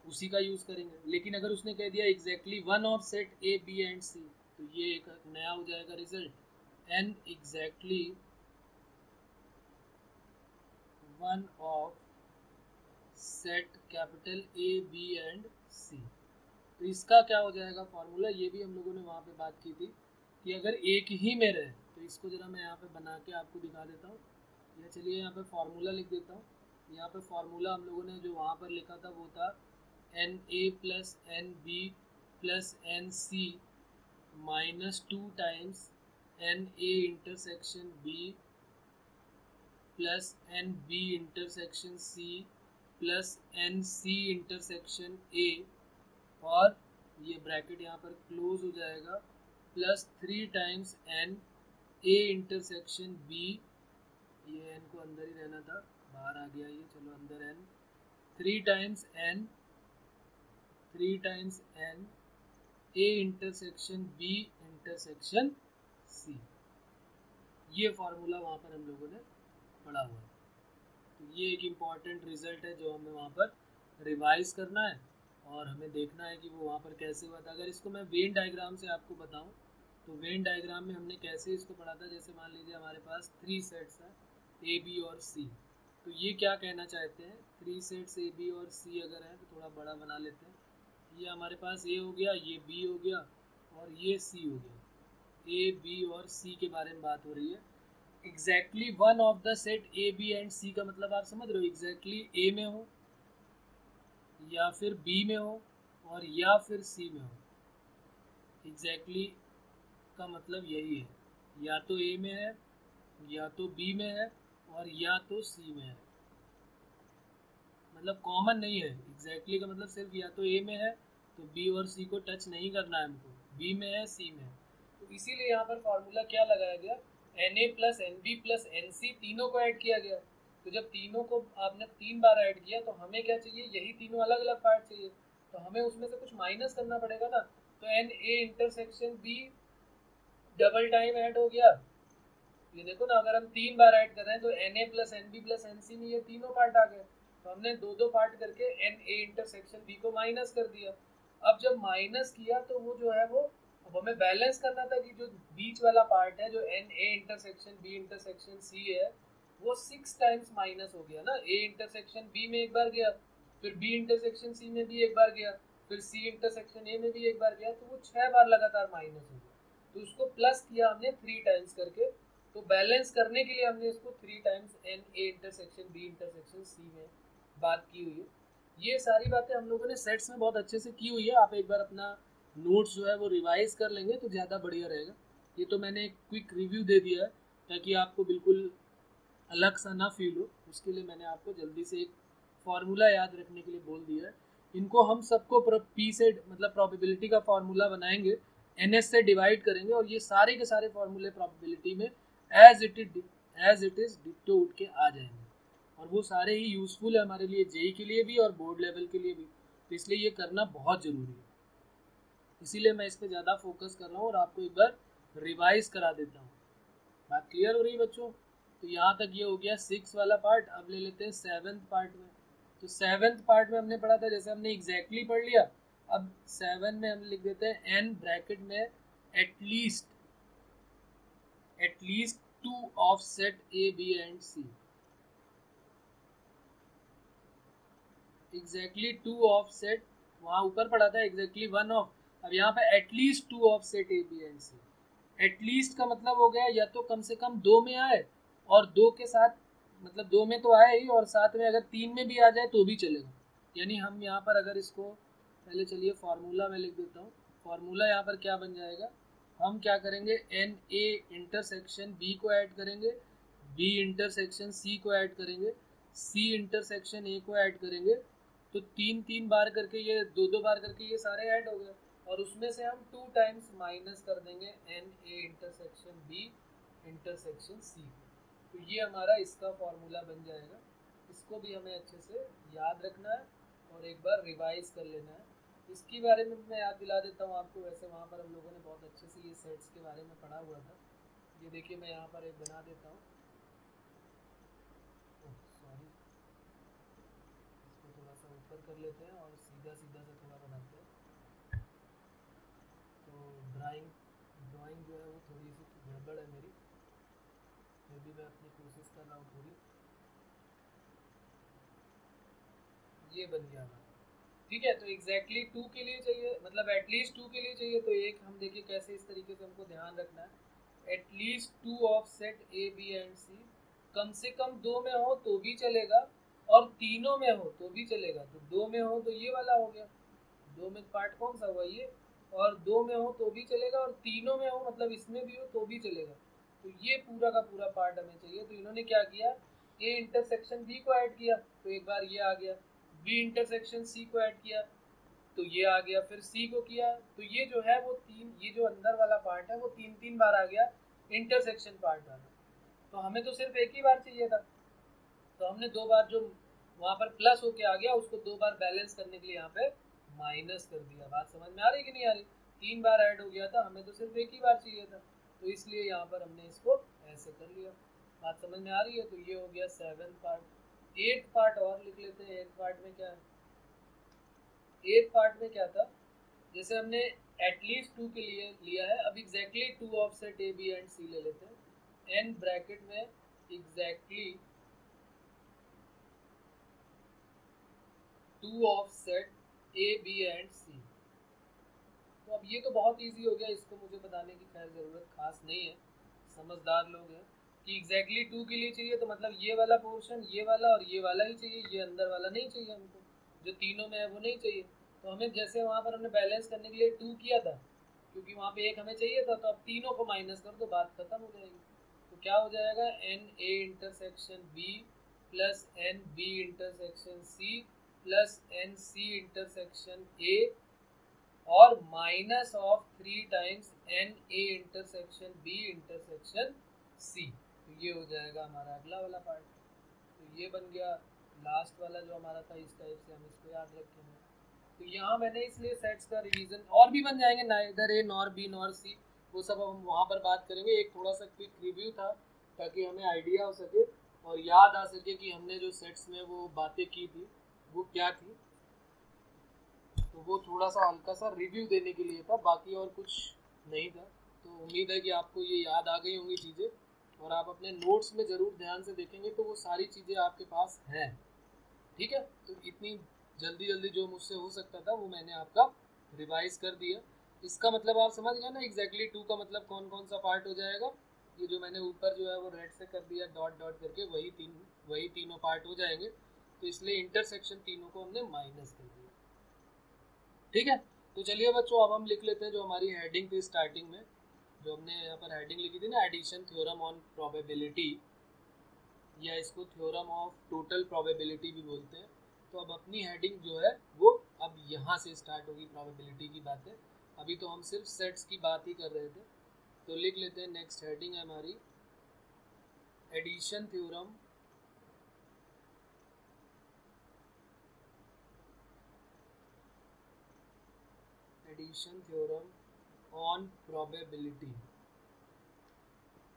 उसी का यूज़ करेंगे। लेकिन अगर उसने कह दिया exactly one of set A B and C, तो ये एक नया हो जाएगा result, N exactly one of set capital A B and C. तो इसका क्या हो जाएगा फॉर्मूला, ये भी हम लोगों ने वहाँ पे बात की थी कि अगर एक ही में रहे, तो इसको जरा मैं यहाँ पे बना के आपको दिखा देता हूँ, या चलिए यहाँ पे फॉर्मूला लिख देता हूँ। यहाँ पे फॉर्मूला हम लोगों ने जो वहाँ पर लिखा था वो था n A plus n B plus n C minus 2 times n A intersection B plus n B intersection C plus n C intersection A, और ये ब्रैकेट यहाँ पर क्लोज हो जाएगा, plus 3 times n A intersection B, ये n को अंदर ही रहना था, बाहर आ गया ये, चलो अंदर n, 3 times n A intersection B intersection C. ये फॉर्मूला वहाँ पर हम लोगों ने पढ़ा हुआ है। तो ये एक इम्पॉर्टेंट रिजल्ट है जो हमें वहाँ पर रिवाइज करना है और हमें देखना है कि वो वहाँ पर कैसे हुआ था। अगर इसको मैं वेन डायग्राम से आपको बताऊँ तो वेन डायग्राम में हमने कैसे इसको पढ़ा था, जैसे मान लीजिए हमारे पास 3 सेट्स हैं ए बी और सी, तो ये क्या कहना चाहते हैं, 3 सेट्स ए बी और सी अगर है तो थोड़ा बड़ा बना लेते हैं, ये हमारे पास ए हो गया, ये बी हो गया और ये सी हो गया। ए बी और सी के बारे में बात हो रही है। Exactly one of the set A B and C का मतलब आप समझ रहे हो, एग्जैक्टली ए में हो या फिर बी में हो और या फिर सी में हो। एग्जैक्टली का मतलब यही है, या तो ए में है या तो बी में है और या तो सी में है, मतलब कॉमन नहीं है। एग्जैक्टली का मतलब सिर्फ या तो ए में है तो बी और सी को टच नहीं करना है हमको, बी में है सी में है। तो इसीलिए यहाँ पर फॉर्मूला क्या लगाया गया, n A plus n B plus n C, तीनों को ऐड किया गया। तो जब तीनों को आपने 3 बार ऐड किया तो हमें क्या चाहिए, यही तीनों अलग अलग पार्ट चाहिए, तो हमें उसमें से कुछ माइनस करना पड़ेगा ना। तो N A intersection B double time add हो गया, ये देखो ना, अगर हम 3 बार ऐड कर रहे हैं तो N A plus n B plus n C में ये तीनों पार्ट आ गए, तो हमने 2-2 पार्ट करके एन ए इंटरसेक्शन बी को माइनस कर दिया। अब जब माइनस किया तो वो जो है वो, अब हमें बैलेंस करना था कि जो बीच वाला पार्ट है जो n A intersection B intersection C है वो 6 टाइम्स माइनस हो गया ना। ए इंटरसेक्शन बी में एक बार गया, फिर बी इंटरसेक्शन सी में भी एक बार गया, फिर सी इंटरसेक्शन ए में भी एक बार गया, तो वो 6 बार लगातार माइनस हो गया। तो उसको प्लस किया हमने 3 टाइम्स करके, तो बैलेंस करने के लिए हमने इसको 3 times n A intersection B intersection C में बात की हुई है। ये सारी बातें हम लोगों ने सेट्स में बहुत अच्छे से की हुई है। आप एक बार अपना नोट्स जो है वो रिवाइज कर लेंगे तो ज़्यादा बढ़िया रहेगा। ये तो मैंने एक क्विक रिव्यू दे दिया है ताकि आपको बिल्कुल अलग सा ना फील हो, उसके लिए मैंने आपको जल्दी से एक फार्मूला याद रखने के लिए बोल दिया है। इनको हम सबको पी से मतलब प्रोबेबिलिटी का फार्मूला बनाएंगे, NS से डिवाइड करेंगे और ये सारे के सारे फार्मूले प्रोबेबिलिटी में एज इट इज डिक्टो उठ के आ जाएंगे और वो सारे ही यूजफुल है हमारे लिए, जेई के लिए भी और बोर्ड लेवल के लिए भी। तो इसलिए ये करना बहुत ज़रूरी है, इसीलिए मैं इस पर ज़्यादा फोकस कर रहा हूँ और आपको एक बार रिवाइज करा देता हूँ। बात क्लियर हो रही है बच्चों? तो यहाँ तक ये हो गया 6 वाला पार्ट। अब ले लेते हैं 7th पार्ट में। तो 7th पार्ट में हमने पढ़ा था, जैसे हमने एग्जैक्टली पढ़ लिया, अब 7 में हम लिख देते हैं n ब्रैकेट में at least 2 of set A, B and C। Exactly 2 of set, वहाँ ऊपर पढ़ा था एग्जैक्टली 1 ऑफ, अब यहाँ पे at least 2 of set A, B and C। At least का मतलब हो गया या तो कम से कम 2 में आए और 2 के साथ, मतलब 2 में तो आए ही और साथ में अगर 3 में भी आ जाए तो भी चलेगा। यानी हम यहाँ पर अगर इसको पहले चलिए फार्मूला में लिख देता हूँ। फार्मूला यहाँ पर क्या बन जाएगा, हम क्या करेंगे, NA इंटरसेक्शन B को ऐड करेंगे, B इंटरसेक्शन C को ऐड करेंगे, C इंटरसेक्शन A को ऐड करेंगे। तो 3 बार करके ये 2 बार करके ये सारे ऐड हो गए और उसमें से हम 2 टाइम्स माइनस कर देंगे NA intersection B intersection C। तो ये हमारा इसका फॉर्मूला बन जाएगा। इसको भी हमें अच्छे से याद रखना है और एक बार रिवाइज कर लेना है। इसके बारे में मैं याद दिला देता हूँ आपको। वैसे वहाँ पर हम लोगों ने बहुत अच्छे से ये सेट्स के बारे में पढ़ा हुआ था। ये देखिए मैं यहाँ पर एक बना देता हूँ, सॉरी, इसको थोड़ा सा ऊपर कर लेते हैं और सीधा से थोड़ा बनाते हैं। तो ड्राइंग जो है वो थोड़ी सी गड़बड़ है मेरी, फिर भी मैं अपनी कोशिश कर रहा हूँ पूरी। ये बन गया हमारा, ठीक है। तो एग्जैक्टली 2 के लिए चाहिए, मतलब एटलीस्ट 2 के लिए चाहिए, तो एक हम देखिए कैसे इस तरीके से हमको ध्यान रखना है। At least 2 of set A, B and C, कम से कम 2 में हो तो भी चलेगा और तीनों में हो तो भी चलेगा। तो 2 में हो तो ये वाला हो गया, 2 में पार्ट कौन सा हुआ ये, और 2 में हो तो भी चलेगा और तीनों में हो मतलब इसमें भी हो तो भी चलेगा। तो ये पूरा का पूरा पार्ट हमें चाहिए। तो इन्होंने क्या किया, A इंटरसेक्शन B को ऐड किया तो एक बार ये आ गया, B इंटरसेक्शन C को ऐड किया तो ये आ गया, फिर C को किया तो ये जो है वो 3, ये जो अंदर वाला पार्ट है वो 3 बार आ गया इंटरसेक्शन पार्ट वाला। तो हमें तो सिर्फ एक ही बार चाहिए था, तो हमने 2 बार जो वहाँ पर प्लस होके आ गया उसको 2 बार बैलेंस करने के लिए यहाँ पे माइनस कर दिया। बात समझ में आ रही कि नहीं आ रही? 3 बार ऐड हो गया था, हमें तो सिर्फ एक ही बार चाहिए था, तो इसलिए यहाँ पर हमने इसको ऐसे कर लिया। बात समझ में आ रही है? तो ये हो गया 7th पार्ट। 8th पार्ट और लिख लेते हैं। 8th पार्ट में क्या है, 8th पार्ट में क्या था, जैसे हमने एटलीस्ट 2 के लिए लिया है, अब exactly 2 of set A, B and C ले लेते हैं। n ब्रैकेट में exactly 2 of set A, B and C। तो अब ये तो बहुत इजी हो गया, इसको मुझे बताने की खैर ज़रूरत खास नहीं है, समझदार लोग हैं कि एग्जैक्टली 2 के लिए चाहिए तो मतलब ये वाला पोर्शन, ये वाला और ये वाला ही चाहिए, ये अंदर वाला नहीं चाहिए हमको, जो तीनों में है वो नहीं चाहिए। तो हमें जैसे वहाँ पर हमने बैलेंस करने के लिए 2 किया था, क्योंकि वहाँ पे 1 हमें चाहिए था, तो अब तीनों को माइनस कर दो, बात खत्म हो जाएगी। तो क्या हो जाएगा, NA intersection B plus NB intersection C plus NC intersection A और minus of 3 times NA intersection B intersection C। तो ये हो जाएगा हमारा अगला वाला पार्ट। तो ये बन गया लास्ट वाला जो हमारा था, इस टाइप से हम इसको याद रखेंगे। तो यहाँ मैंने इसलिए सेट्स का रिवीजन और भी बन जाएंगे, neither A nor B nor C, वो सब हम वहाँ पर बात करेंगे। एक थोड़ा सा क्विक रिव्यू था ताकि हमें आइडिया हो सके और याद आ सके कि हमने जो सेट्स में वो बातें की थी वो क्या थी। तो वो थोड़ा सा हल्का सा रिव्यू देने के लिए था, बाकी और कुछ नहीं था। तो उम्मीद है कि आपको ये याद आ गई होंगी चीज़ें और आप अपने नोट्स में ज़रूर ध्यान से देखेंगे तो वो सारी चीज़ें आपके पास हैं, ठीक है। तो इतनी जल्दी जो मुझसे हो सकता था वो मैंने आपका रिवाइज कर दिया। इसका मतलब आप समझ गए ना, एग्जैक्टली 2 का मतलब कौन कौन सा पार्ट हो जाएगा। ये जो मैंने ऊपर जो है वो रेड से कर दिया डॉट डॉट करके, वही तीनों पार्ट हो जाएंगे। तो इसलिए इंटरसेक्शन तीनों को हमने माइनस कर दिया, ठीक है। तो चलिए बच्चों, अब हम लिख लेते हैं जो हमारी हेडिंग थी स्टार्टिंग में, जो हमने यहाँ पर हेडिंग लिखी थी ना, एडिशन थ्योरम ऑन प्रोबेबिलिटी, या इसको थ्योरम ऑफ टोटल प्रोबेबिलिटी भी बोलते हैं। तो अब अपनी हेडिंग जो है वो अब यहाँ से स्टार्ट होगी प्रोबेबिलिटी की बातें। अभी तो हम सिर्फ सेट्स की बात ही कर रहे थे। तो लिख लेते हैं, नेक्स्ट हेडिंग है हमारी एडिशन थ्योरम ऑन प्रोबेबिलिटी,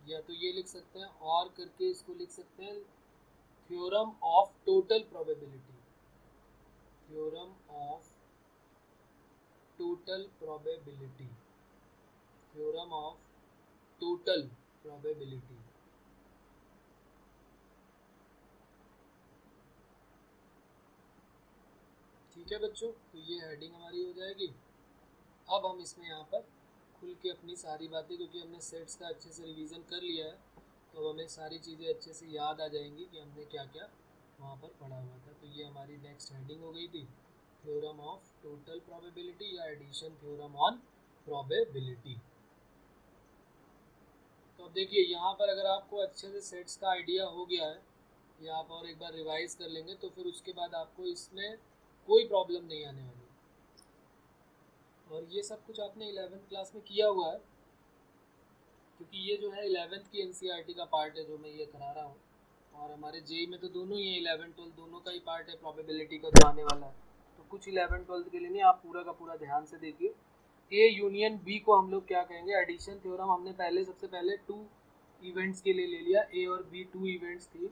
या तो ये लिख सकते हैं और करके इसको लिख सकते हैं theorem of total probability, theorem of total probability, theorem of total probability. ठीक है बच्चों, तो ये हेडिंग हमारी हो जाएगी। अब हम इसमें यहाँ पर खुल के अपनी सारी बातें, क्योंकि हमने सेट्स का अच्छे से रिवीजन कर लिया है तो हमें सारी चीज़ें अच्छे से याद आ जाएंगी कि हमने क्या क्या वहाँ पर पढ़ा हुआ था। तो ये हमारी नेक्स्ट हेडिंग हो गई थी, थ्योरम ऑफ टोटल प्रोबेबिलिटी या एडिशन थ्योरम ऑन प्रोबेबिलिटी। तो अब देखिए यहाँ पर अगर आपको अच्छे से सेट्स का आइडिया हो गया है या आप और एक बार रिवाइज कर लेंगे तो फिर उसके बाद आपको इसमें कोई प्रॉब्लम नहीं आने वाली। और ये सब कुछ आपने 11th क्लास में किया हुआ है, क्योंकि ये जो है 11th की एनसीईआरटी का पार्ट है जो मैं ये करा रहा हूँ। और हमारे जेई में तो दोनों ही है, 11 12 दोनों का ही पार्ट है प्रोबेबिलिटी का जो आने वाला है। तो कुछ 11 12 के लिए नहीं, आप पूरा का पूरा ध्यान से देखिए। ए यूनियन बी को हम लोग क्या कहेंगे, एडिशन थ्योरम हमने सबसे पहले 2 इवेंट्स के लिए ले लिया, ए और बी 2 इवेंट्स थी।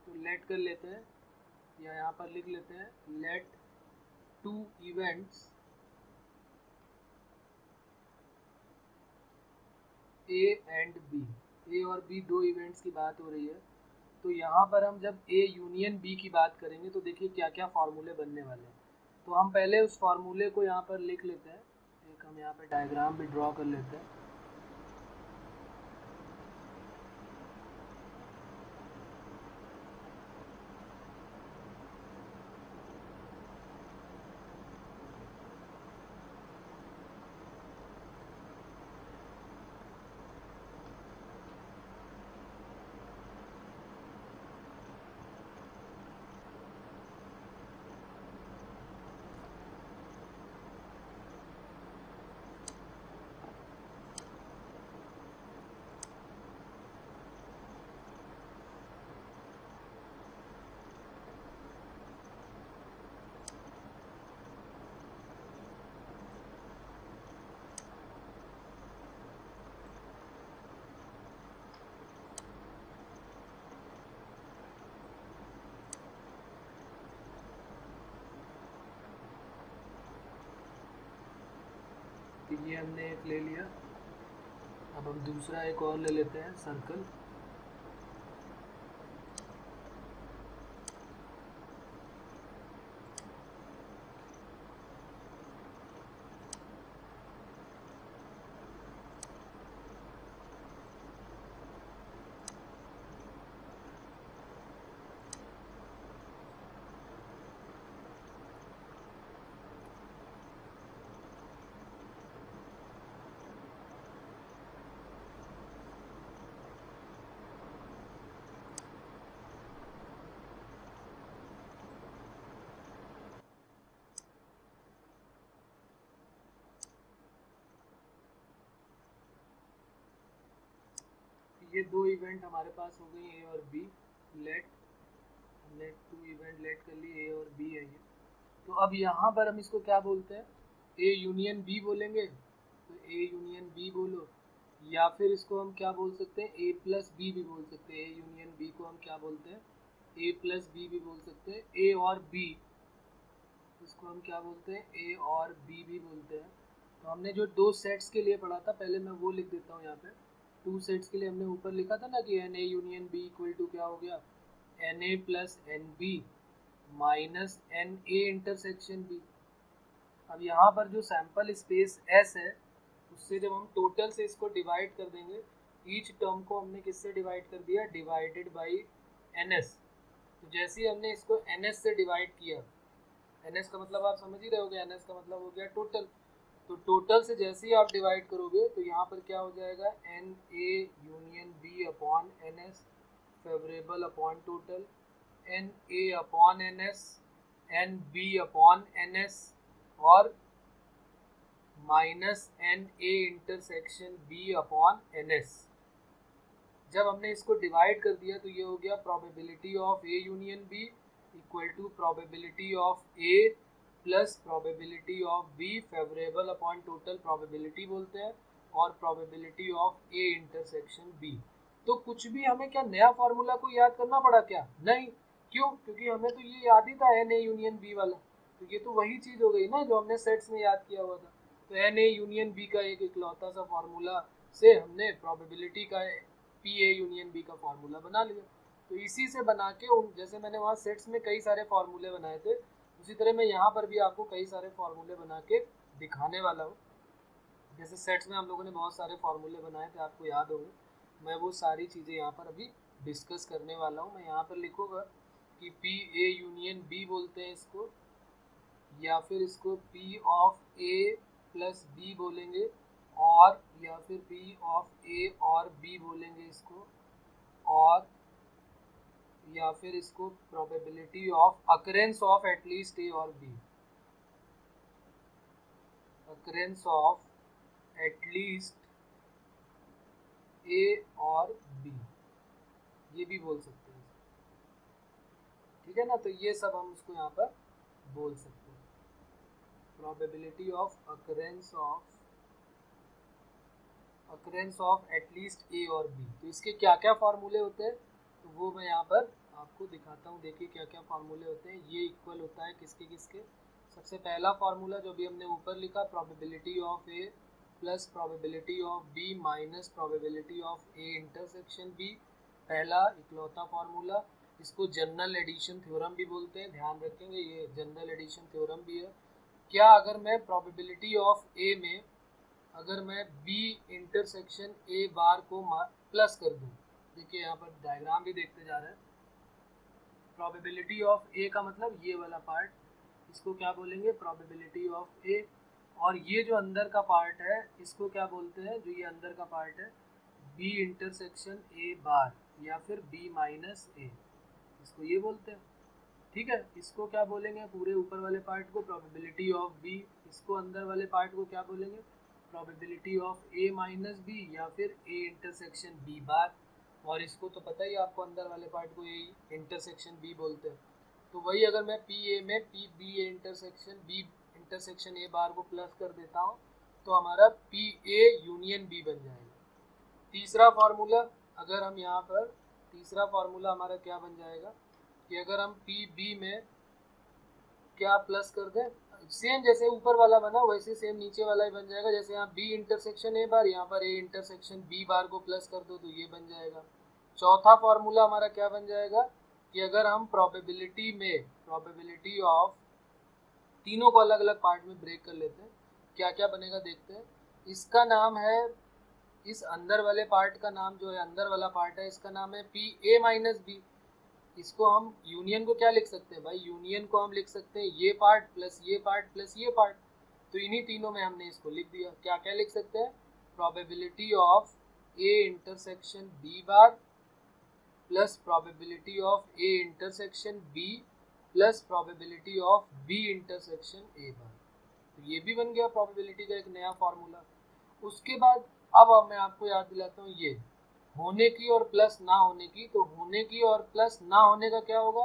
तो लेट कर लेते हैं या यहाँ पर लिख लेते हैं, let 2 events A and B, A और बी 2 इवेंट्स की बात हो रही है। तो यहाँ पर हम जब ए यूनियन बी की बात करेंगे तो देखिए क्या क्या फार्मूले बनने वाले हैं। तो हम पहले उस फार्मूले को यहाँ पर लिख लेते हैं, एक हम यहाँ पर डायग्राम भी ड्रॉ कर लेते हैं। ये हमने एक ले लिया। अब हम दूसरा एक और ले लेते हैं, सर्कल। ये 2 इवेंट हमारे पास हो गई, ए और बी। लेट 2 इवेंट लेट कर ली, ए और बी है ये। तो अब यहाँ पर हम इसको क्या बोलते हैं, ए यूनियन बी बोलेंगे। तो ए यूनियन बी बोलो, या फिर इसको हम क्या बोल सकते हैं, ए प्लस बी भी बोल सकते हैं। ए यूनियन बी को हम क्या बोलते हैं, ए प्लस बी भी बोल सकते हैं। ए और बी, इसको हम क्या बोलते हैं, ए और बी भी बोलते हैं। तो हमने जो 2 सेट्स के लिए पढ़ा था, पहले मैं वो लिख देता हूँ यहाँ पे। 2 सेट्स के लिए हमने ऊपर लिखा था ना कि n A union B equal to क्या हो गया, n A plus n B minus N A intersection B. अब यहाँ पर जो सैंपल स्पेस एस है, उससे जब हम टोटल से इसको डिवाइड कर देंगे, ईच टर्म को हमने किससे डिवाइड कर दिया, डिवाइडेड बाई एन एस। तो जैसे ही हमने इसको एन एस से डिवाइड किया, एन एस का मतलब आप समझ ही रहे होगे, एन एस का मतलब हो गया टोटल। तो टोटल से जैसे ही आप डिवाइड करोगे तो यहाँ पर क्या हो जाएगा, N A union B upon N S favourable upon total, N A upon N S, N B upon N S और minus N A intersection B upon N S. जब हमने इसको डिवाइड कर दिया तो ये हो गया probability of A union B equal to probability of A plus probability of B favourable upon total probability बोलते हैं, और probability of A intersection B. तो कुछ भी हमें क्या नया फार्मूला को याद करना पड़ा क्या? नहीं। क्यों? क्योंकि हमें तो ये याद ही था एन ए यूनियन बी वाला, तो ये तो वही चीज हो गई ना जो हमने सेट्स में याद किया हुआ था। तो एन ए यूनियन बी का एक इकलौता सा फार्मूला से हमने प्रोबेबिलिटी का पी ए यूनियन बी का फार्मूला बना लिया। तो इसी से बना के जैसे मैंने वहाँ सेट्स में कई सारे फार्मूले बनाए थे, उसी तरह मैं यहाँ पर भी आपको कई सारे फार्मूले बना के दिखाने वाला हूँ। जैसे सेट्स में हम लोगों ने बहुत सारे फार्मूले बनाए थे, आपको याद होंगे। मैं वो सारी चीज़ें यहाँ पर अभी डिस्कस करने वाला हूँ। मैं यहाँ पर लिखूँगा कि पी ए यूनियन बी बोलते हैं इसको, या फिर इसको P of A plus B बोलेंगे, और या फिर पी ऑफ ए और बी बोलेंगे इसको, और या फिर इसको probability of occurrence of at least A और B, occurrence of at least A और बी, ये भी बोल सकते हैं। ठीक है ना? तो ये सब हम उसको यहाँ पर बोल सकते हैं, probability of occurrence of at least A और बी। तो इसके क्या क्या फार्मूले होते हैं तो वो मैं यहाँ पर आपको दिखाता हूँ। देखिए क्या क्या फार्मूले होते हैं। ये इक्वल होता है किसके किसके? सबसे पहला फार्मूला जो भी हमने ऊपर लिखा, probability of A plus probability of B minus probability of A intersection B, पहला इकलौता फार्मूला। इसको जनरल एडिशन थ्योरम भी बोलते हैं, ध्यान रखेंगे ये जनरल एडिशन थ्योरम भी है। क्या अगर मैं प्रोबेबिलिटी ऑफ ए में अगर मैं बी इंटरसेक्शन ए बार को प्लस कर दूं, देखिए यहाँ पर डायग्राम भी देखते जा रहे हैं। प्रोबेबिलिटी ऑफ ए का मतलब ये वाला पार्ट, इसको क्या बोलेंगे? प्रोबेबिलिटी ऑफ ए। और ये जो अंदर का पार्ट है इसको क्या बोलते हैं? जो ये अंदर का पार्ट है, बी इंटरसेक्शन ए बार या फिर बी माइनस ए, इसको ये बोलते हैं। ठीक है, इसको क्या बोलेंगे? पूरे ऊपर वाले पार्ट को प्रोबेबिलिटी ऑफ बी। इसको अंदर वाले पार्ट को क्या बोलेंगे? Probability of A minus B या फिर ए इंटरसेक्शन बी बार। और इसको तो पता ही आपको, अंदर वाले पार्ट को ए इंटरसेक्शन बी बोलते हैं। तो वही अगर मैं पी ए में P B A intersection A bar को प्लस कर देता हूँ तो हमारा पी ए यूनियन बी बन जाएगा। तीसरा फार्मूला, अगर हम यहाँ पर तीसरा फार्मूला हमारा क्या बन जाएगा कि अगर हम पी बी में क्या प्लस कर दें, सेम जैसे ऊपर वाला बना वैसे सेम नीचे वाला ही बन जाएगा। जैसे यहाँ बी इंटरसेक्शन ए बार, यहाँ पर ए इंटरसेक्शन बी बार को प्लस कर दो तो ये बन जाएगा। चौथा फार्मूला हमारा क्या बन जाएगा कि अगर हम प्रोबेबिलिटी में प्रोबेबिलिटी ऑफ तीनों को अलग अलग पार्ट में ब्रेक कर लेते हैं, क्या क्या बनेगा देखते हैं। इसका नाम है, इस अंदर वाले पार्ट का नाम जो है, अंदर वाला पार्ट है, इसका नाम है पी ए माइनस बी। इसको हम यूनियन को क्या लिख सकते हैं भाई? यूनियन को हम लिख सकते हैं ये पार्ट प्लस ये पार्ट प्लस ये पार्ट। तो इन्हीं तीनों में हमने इसको लिख दिया। क्या क्या लिख सकते हैं? Probability of A intersection B bar plus probability of A intersection B plus probability of B intersection A bar. तो ये भी बन गया प्रोबेबिलिटी का एक नया फॉर्मूला। उसके बाद अब मैं आपको याद दिलाता हूँ ये होने की और प्लस ना होने की। तो होने की और प्लस ना होने का क्या होगा?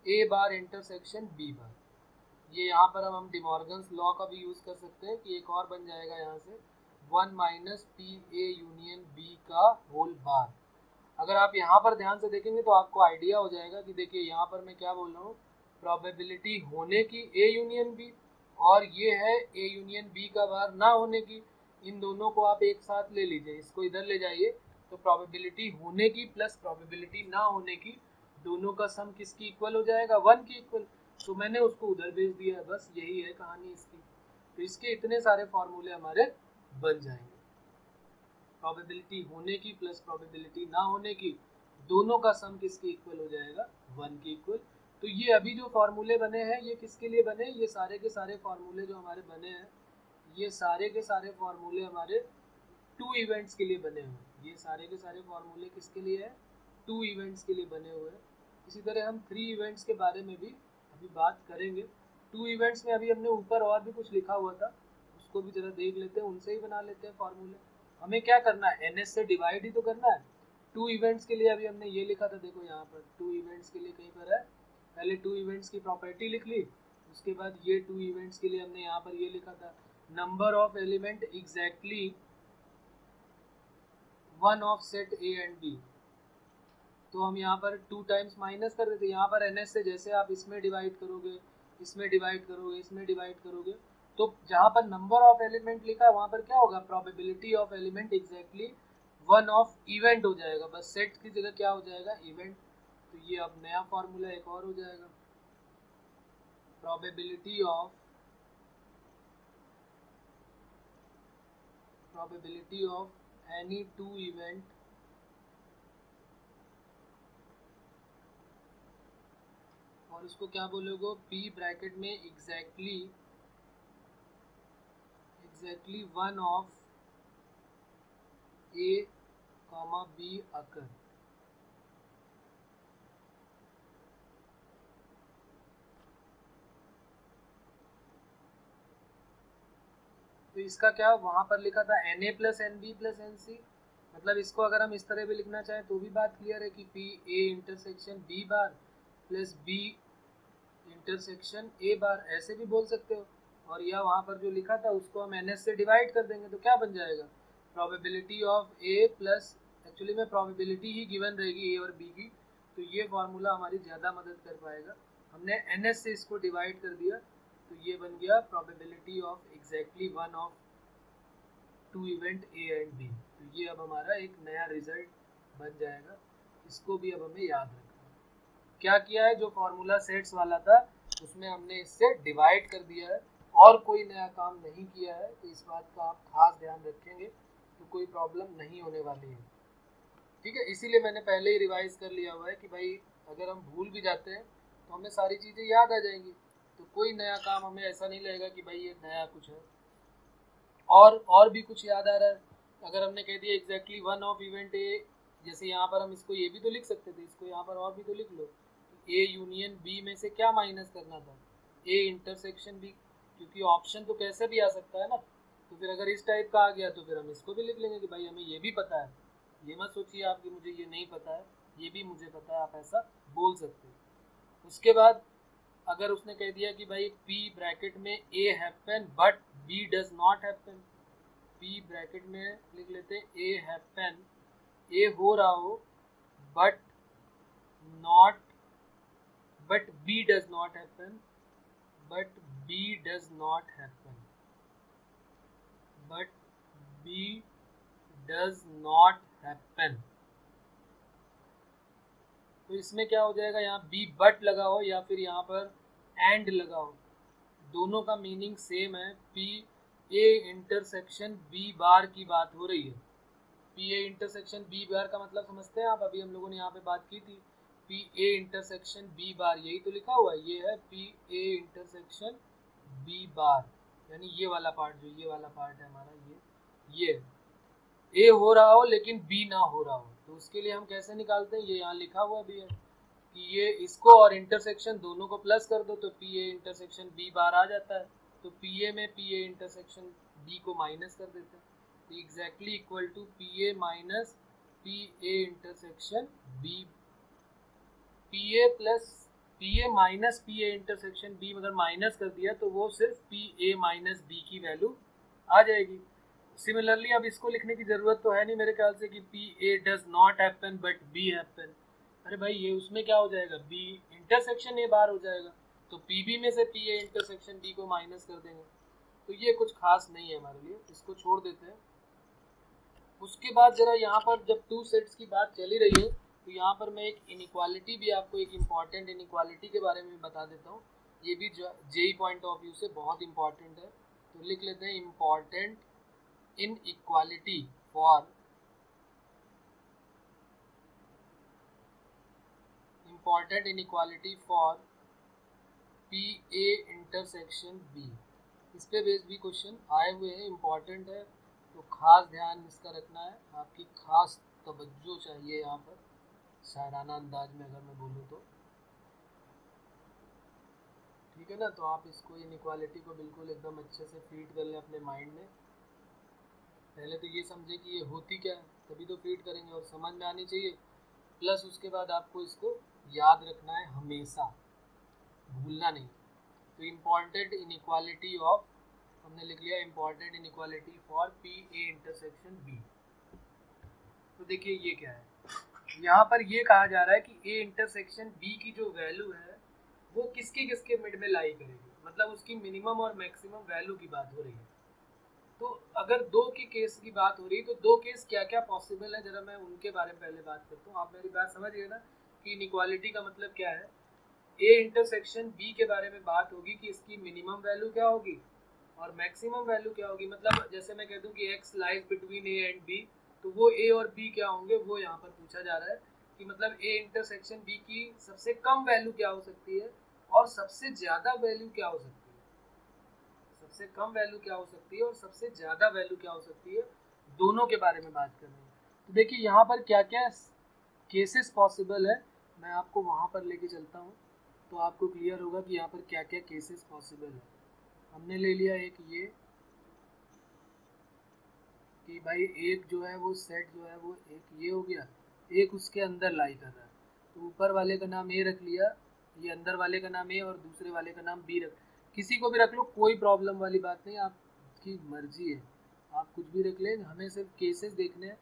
ए बार इंटरसेक्शन बी बार। ये यहाँ पर हम डिमॉर्गन्स लॉ का भी यूज कर सकते हैं कि एक और बन जाएगा यहाँ से 1 minus P A union B का होल बार। अगर आप यहाँ पर ध्यान से देखेंगे तो आपको आइडिया हो जाएगा कि देखिए यहाँ पर मैं क्या बोल रहा हूँ, प्रोबेबिलिटी होने की ए यूनियन बी, और ये है ए यूनियन बी का बार ना होने की। इन दोनों को आप एक साथ ले लीजिए, इसको इधर ले जाइए, तो प्रोबेबिलिटी होने की प्लस प्रोबेबिलिटी ना होने की, दोनों का सम किसकी इक्वल हो जाएगा? 1 की इक्वल। तो मैंने उसको उधर भेज दिया, बस यही है कहानी इसकी। तो इसके इतने सारे फॉर्मूले हमारे बन जाएंगे। प्रोबेबिलिटी होने की प्लस प्रोबेबिलिटी ना होने की, दोनों का सम किसके इक्वल हो जाएगा? 1 के इक्वल। तो ये अभी जो फॉर्मूले बने हैं ये किसके लिए बने? ये सारे के सारे फॉर्मूले जो हमारे बने हैं, ये सारे के सारे फॉर्मूले हमारे 2 इवेंट्स के लिए बने हुए हैं। ये सारे के सारे फॉर्मूले किसके लिए है? 2 इवेंट्स के लिए बने हुए हैं। इसी तरह हम 3 इवेंट्स के बारे में भी अभी बात करेंगे। टू इवेंट्स में अभी हमने ऊपर और भी कुछ लिखा हुआ था, उसको भी जरा देख लेते हैं, उनसे ही बना लेते हैं फॉर्मूले। हमें क्या करना है, एन एस से डिवाइड ही तो करना है। टू इवेंट्स के लिए अभी हमने ये लिखा था, देखो यहाँ पर टू इवेंट्स के लिए कहीं पर है, पहले टू इवेंट्स की प्रॉपर्टी लिख ली, उसके बाद ये टू इवेंट्स के लिए हमने यहाँ पर ये लिखा था number of element exactly one of set A and B. तो हम यहाँ पर टू टाइम्स माइनस कर देते, यहाँ पर एन एस से जैसे आप इसमें डिवाइड करोगे, इसमें डिवाइड करोगे, इसमें डिवाइड करोगे, तो जहाँ पर नंबर ऑफ एलिमेंट लिखा है वहाँ पर क्या होगा, probability of element exactly one of event हो जाएगा, बस सेट की जगह क्या हो जाएगा, इवेंट। तो ये अब नया फॉर्मूला एक और हो जाएगा, probability of any two event और उसको क्या बोलोगे, पी ब्रैकेट में exactly one of A comma B occur. तो इसका क्या वहां पर लिखा था n A plus n B plus n C, मतलब इसको अगर हम इस तरह भी लिखना चाहें तो भी बात क्लियर है कि P A intersection B bar plus B intersection A bar, ऐसे भी बोल सकते हो। और यह वहाँ पर जो लिखा था उसको हम एन एस से डिवाइड कर देंगे तो क्या बन जाएगा, probability of A plus, actually में प्रोबेबिलिटी ही गिवन रहेगी ए और बी की, तो ये फार्मूला हमारी ज़्यादा मदद कर पाएगा। हमने एन एस से इसको डिवाइड कर दिया तो ये बन गया probability of exactly one of two event A and B. तो ये अब हमारा एक नया रिजल्ट बन जाएगा, इसको भी अब हमें याद रखना है। क्या किया है, जो फॉर्मूला सेट्स वाला था उसमें हमने इससे डिवाइड कर दिया है और कोई नया काम नहीं किया है, तो इस बात का आप खास ध्यान रखेंगे तो कोई प्रॉब्लम नहीं होने वाली है, ठीक है। इसीलिए मैंने पहले ही रिवाइज कर लिया हुआ है कि भाई अगर हम भूल भी जाते हैं तो हमें सारी चीज़ें याद आ जाएंगी, तो कोई नया काम हमें ऐसा नहीं लगेगा कि भाई ये नया कुछ है। और भी कुछ याद आ रहा है, अगर हमने कह दिया exactly one of event A, जैसे यहाँ पर हम इसको ये भी तो लिख सकते थे, इसको यहाँ पर और भी तो लिख लो, ए यूनियन बी में से क्या माइनस करना था, ए इंटरसेक्शन बी, क्योंकि ऑप्शन तो कैसे भी आ सकता है ना। तो फिर अगर इस टाइप का आ गया तो फिर हम इसको भी लिख लेंगे कि भाई हमें ये भी पता है, ये मत सोचिए आप कि मुझे ये नहीं पता है, ये भी मुझे पता है, आप ऐसा बोल सकते हो। उसके बाद अगर उसने कह दिया कि भाई P ब्रैकेट में A happen but B does not happen, P bracket में लिख लेते हैं A हैपन, A हो रहा हो but B does not happen, but B does not happen, but B does not happen. तो इसमें क्या हो जाएगा, यहाँ बी बट लगा हो या फिर यहाँ पर एंड लगा हो, दोनों का मीनिंग सेम है। P A intersection B bar की बात हो रही है, P A intersection B bar का मतलब समझते हैं आप, अभी हम लोगों ने यहाँ पे बात की थी, P A intersection B bar, यही तो लिखा हुआ है, ये है P A intersection B bar, यानी ये वाला पार्ट, जो ये वाला पार्ट है हमारा, ये ए हो रहा हो लेकिन बी ना हो रहा हो, तो उसके लिए हम कैसे निकालते हैं, ये यहाँ लिखा हुआ भी है कि ये इसको और इंटरसेक्शन दोनों को प्लस कर दो तो P A intersection B bar आ जाता है, तो पी ए में पी ए इंटरसेक्शन बी को माइनस कर देते हैं, तो exactly equal to P A minus P A intersection B, P A plus P A minus P A intersection B, अगर माइनस कर दिया तो वो सिर्फ पी ए माइनस बी की वैल्यू आ जाएगी। सिमिलरली अब इसको लिखने की जरूरत तो है नहीं मेरे ख्याल से कि P A does not happen but be happen, अरे भाई ये उसमें क्या हो जाएगा, बी इंटरसेक्शन ए बार हो जाएगा, तो पी बी में से पी ए इंटरसेक्शन बी को माइनस कर देंगे, तो ये कुछ खास नहीं है हमारे लिए, इसको छोड़ देते हैं। उसके बाद जरा यहाँ पर जब टू सेट्स की बात चली रही है तो यहाँ पर मैं एक इनइक्वालिटी भी आपको, एक इम्पॉर्टेंट इनइक्वालिटी के बारे में बता देता हूँ, ये भी जेई पॉइंट ऑफ व्यू से बहुत इंपॉर्टेंट है, तो लिख लेते हैं important inequality for PA intersection B, इस पे बेस्ड भी क्वेश्चन आए हुए हैं, इम्पॉर्टेंट है, तो खास ध्यान इसका रखना है, आपकी खास तवज्जो चाहिए यहाँ पर, शायराना अंदाज में अगर मैं बोलूँ तो। ठीक है ना। तो आप इसको इनइक्वालिटी को बिल्कुल एकदम अच्छे से फीड कर लें अपने माइंड में। पहले तो ये समझे कि ये होती क्या है, तभी तो फीड करेंगे, और समझ में आनी चाहिए। प्लस उसके बाद आपको इसको याद रखना है हमेशा, भूलना नहीं। तो इम्पॉर्टेंट इनइक्वालिटी ऑफ, हमने लिख लिया important inequality for P A intersection B. तो देखिए ये क्या है, यहाँ पर ये कहा जा रहा है कि ए इंटरसेक्शन बी की जो वैल्यू है वो किसके किसके मिड में लाई करेगी, मतलब उसकी मिनिमम और मैक्सिमम वैल्यू की बात हो रही है। तो अगर दो के केस की बात हो रही है तो दो केस क्या क्या पॉसिबल है, जरा मैं उनके बारे में पहले बात करता हूँ। आप मेरी बात समझ गए ना कि इनइक्वालिटी का मतलब क्या है। ए इंटरसेक्शन बी के बारे में बात होगी कि इसकी मिनिमम वैल्यू क्या होगी और मैक्सिमम वैल्यू क्या होगी। मतलब जैसे मैं कह दूं कि X lies between A and B, तो वो ए और बी क्या होंगे वो यहाँ पर पूछा जा रहा है कि मतलब ए इंटरसेक्शन बी की सबसे कम वैल्यू क्या हो सकती है और सबसे ज़्यादा वैल्यू क्या हो सकती है। सबसे कम वैल्यू क्या हो सकती है और सबसे ज़्यादा वैल्यू क्या हो सकती है, दोनों के बारे में बात कर रहे हैं। तो देखिए यहाँ पर क्या क्या केसेस पॉसिबल है, मैं आपको वहाँ पर लेके चलता हूँ तो आपको क्लियर होगा कि यहाँ पर क्या क्या केसेस पॉसिबल है। हमने ले लिया एक ये कि भाई एक जो है वो सेट जो है वो एक ये हो गया, एक उसके अंदर लाई कर रहा है, तो ऊपर वाले का नाम ए रख लिया, ये अंदर वाले का नाम ए और दूसरे वाले का नाम बी रख, किसी को भी रख लो, कोई प्रॉब्लम वाली बात नहीं, आपकी मर्जी है, आप कुछ भी रख लें। हमें सिर्फ केसेस देखने हैं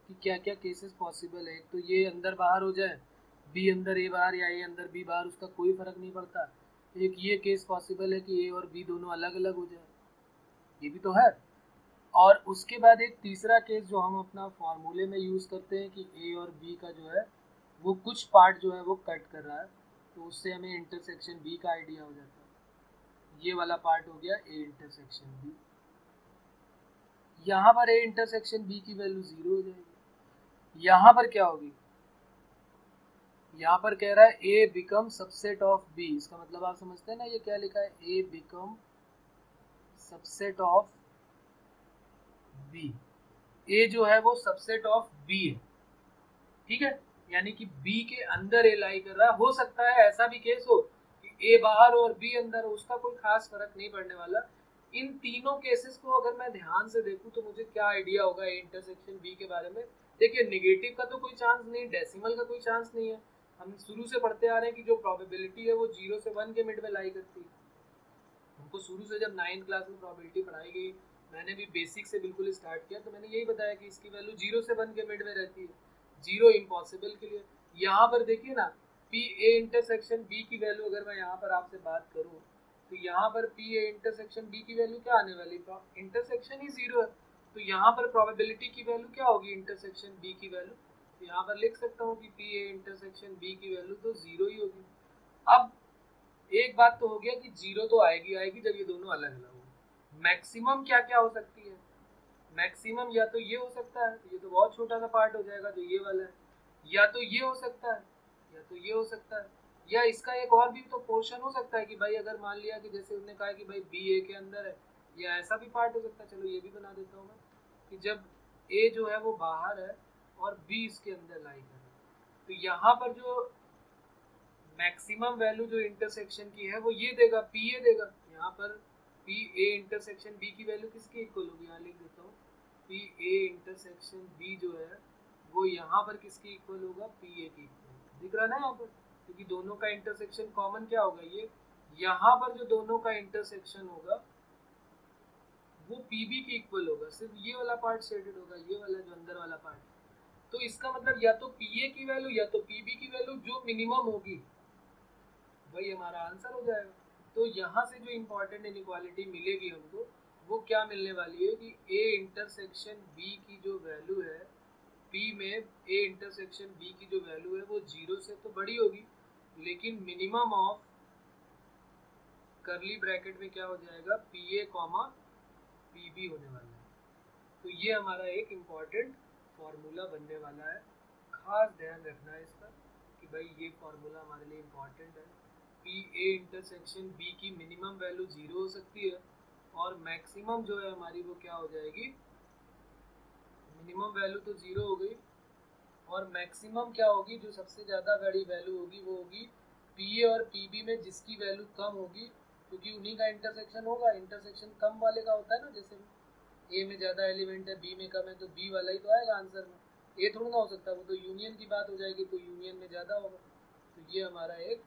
कि क्या क्या केसेस पॉसिबल है। एक तो ये अंदर बाहर हो जाए, बी अंदर ए बाहर या ए अंदर बी बाहर, उसका कोई फ़र्क नहीं पड़ता। एक ये केस पॉसिबल है कि ए और बी दोनों अलग अलग हो जाए, ये भी तो है। और उसके बाद एक तीसरा केस जो हम अपना फॉर्मूले में यूज़ करते हैं कि ए और बी का जो है वो कुछ पार्ट जो है वो कट कर रहा है, तो उससे हमें इंटरसेक्शन बी का आइडिया हो जाता है। ये वाला पार्ट हो गया ए इंटरसेक्शन बी। यहाँ पर ए इंटरसेक्शन बी की वैल्यू 0 हो जाएगी। यहाँ पर क्या होगी, यहाँ पर कह रहा है ए बिकम सबसेट ऑफ बी, इसका मतलब आप समझते हैं ना, ये क्या लिखा है, ए बिकम सबसेट ऑफ बी। ए जो है वो सबसेट ऑफ बी है, ठीक है, यानी कि बी के अंदर ए लाई कर रहा है। हो सकता है ऐसा भी केस हो कि ए बाहर हो और बी अंदर हो, उसका कोई खास फर्क नहीं पड़ने वाला। इन तीनों केसेस को अगर मैं ध्यान से देखूं तो मुझे क्या आइडिया होगा ए इंटरसेक्शन बी के बारे में। देखिए नेगेटिव का तो कोई चांस नहीं, डेसिमल का कोई चांस नहीं है, हम शुरू से पढ़ते आ रहे हैं कि जो प्रोबेबिलिटी है वो 0 से 1 के मिड में लाई करती है। हमको शुरू से जब 9th क्लास में प्रोबेबिलिटी पढ़ाई गई, मैंने भी बेसिक से बिल्कुल स्टार्ट किया, तो मैंने यही बताया कि इसकी वैल्यू 0 से 1 के मिड में रहती है, 0 इम्पॉसिबल के लिए। यहाँ पर देखिए ना, पी ए इंटरसेक्शन बी की वैल्यू अगर मैं यहाँ पर आपसे बात करूँ तो यहाँ पर पी ए इंटरसेक्शन बी की वैल्यू क्या आने वाली, इंटरसेक्शन ही 0 है, तो यहाँ पर प्रोबेबिलिटी की वैल्यू क्या होगी इंटरसेक्शन बी की वैल्यू, तो यहाँ पर लिख सकता हूँ कि पी ए इंटरसेक्शन बी की वैल्यू तो 0 ही होगी। अब एक बात तो हो गया कि 0 तो आएगी आएगी जब ये दोनों अलग अलग हो। मैक्सिमम क्या क्या हो सकती है, मैक्सिमम या तो ये हो सकता है, ये तो बहुत छोटा सा पार्ट हो जाएगा जो ये वाला है, या तो ये हो सकता है, या तो ये हो सकता है, या इसका एक और भी तो पोर्शन हो सकता है कि भाई अगर मान लिया कि जैसे उन्होंने कहा कि भाई बी ए के अंदर है, या ऐसा भी पार्ट हो सकता है। चलो ये भी बना देता हूँ मैं कि जब ए जो है वो बाहर है और बी इसके अंदर लाई कर है, तो यहाँ पर जो मैक्सिमम वैल्यू जो इंटरसेक्शन की है वो ये देगा, पी ए देगा। यहाँ पर पी ए इंटरसेक्शन बी की वैल्यू किसकी इक्वल होगी, यहाँ लिख देता हूँ, पी ए इंटरसेक्शन बी जो है वो यहाँ पर किसकी इक्वल होगा, पी ए की इक्वल, दिख रहा है ना यहाँ पर, क्योंकि दोनों का इंटरसेक्शन कॉमन क्या होगा, ये यहाँ पर जो दोनों का इंटरसेक्शन होगा वो पी बी की इक्वल होगा, सिर्फ ये वाला पार्ट शेडेड होगा, ये वाला जो अंदर वाला पार्ट। तो इसका मतलब या तो पी ए की वैल्यू या तो पी बी की वैल्यू जो मिनिमम होगी वही हमारा आंसर हो जाएगा। तो यहाँ से जो इम्पोर्टेंट इनइक्वालिटी मिलेगी हमको वो क्या मिलने वाली है कि ए इंटरसेक्शन बी की जो वैल्यू है, पी में ए इंटरसेक्शन बी की जो वैल्यू है वो 0 से तो बड़ी होगी, लेकिन मिनिमम ऑफ करली ब्रैकेट में क्या हो जाएगा, P A comma P B होने वाला है। तो ये हमारा एक इम्पॉर्टेंट फार्मूला बनने वाला है, खास ध्यान रखना है इसका कि भाई ये फार्मूला हमारे लिए इम्पॉर्टेंट है। पी ए इंटरसेक्शन बी की मिनिमम वैल्यू 0 हो सकती है और मैक्सिमम जो है हमारी वो क्या हो जाएगी, मिनिमम वैल्यू तो 0 हो गई और मैक्सिमम क्या होगी, जो सबसे ज़्यादा बड़ी वैल्यू होगी वो होगी पी ए और पी बी में जिसकी वैल्यू कम होगी क्योंकि उन्हीं का इंटरसेक्शन होगा। इंटरसेक्शन कम वाले का होता है ना, जैसे ए में ज़्यादा एलिमेंट है, बी में कम है, तो बी वाला ही तो आएगा आंसर में। ए थोड़ा ना हो सकता, वो तो यूनियन की बात हो जाएगी, तो यूनियन में ज़्यादा होगा। तो ये हमारा एक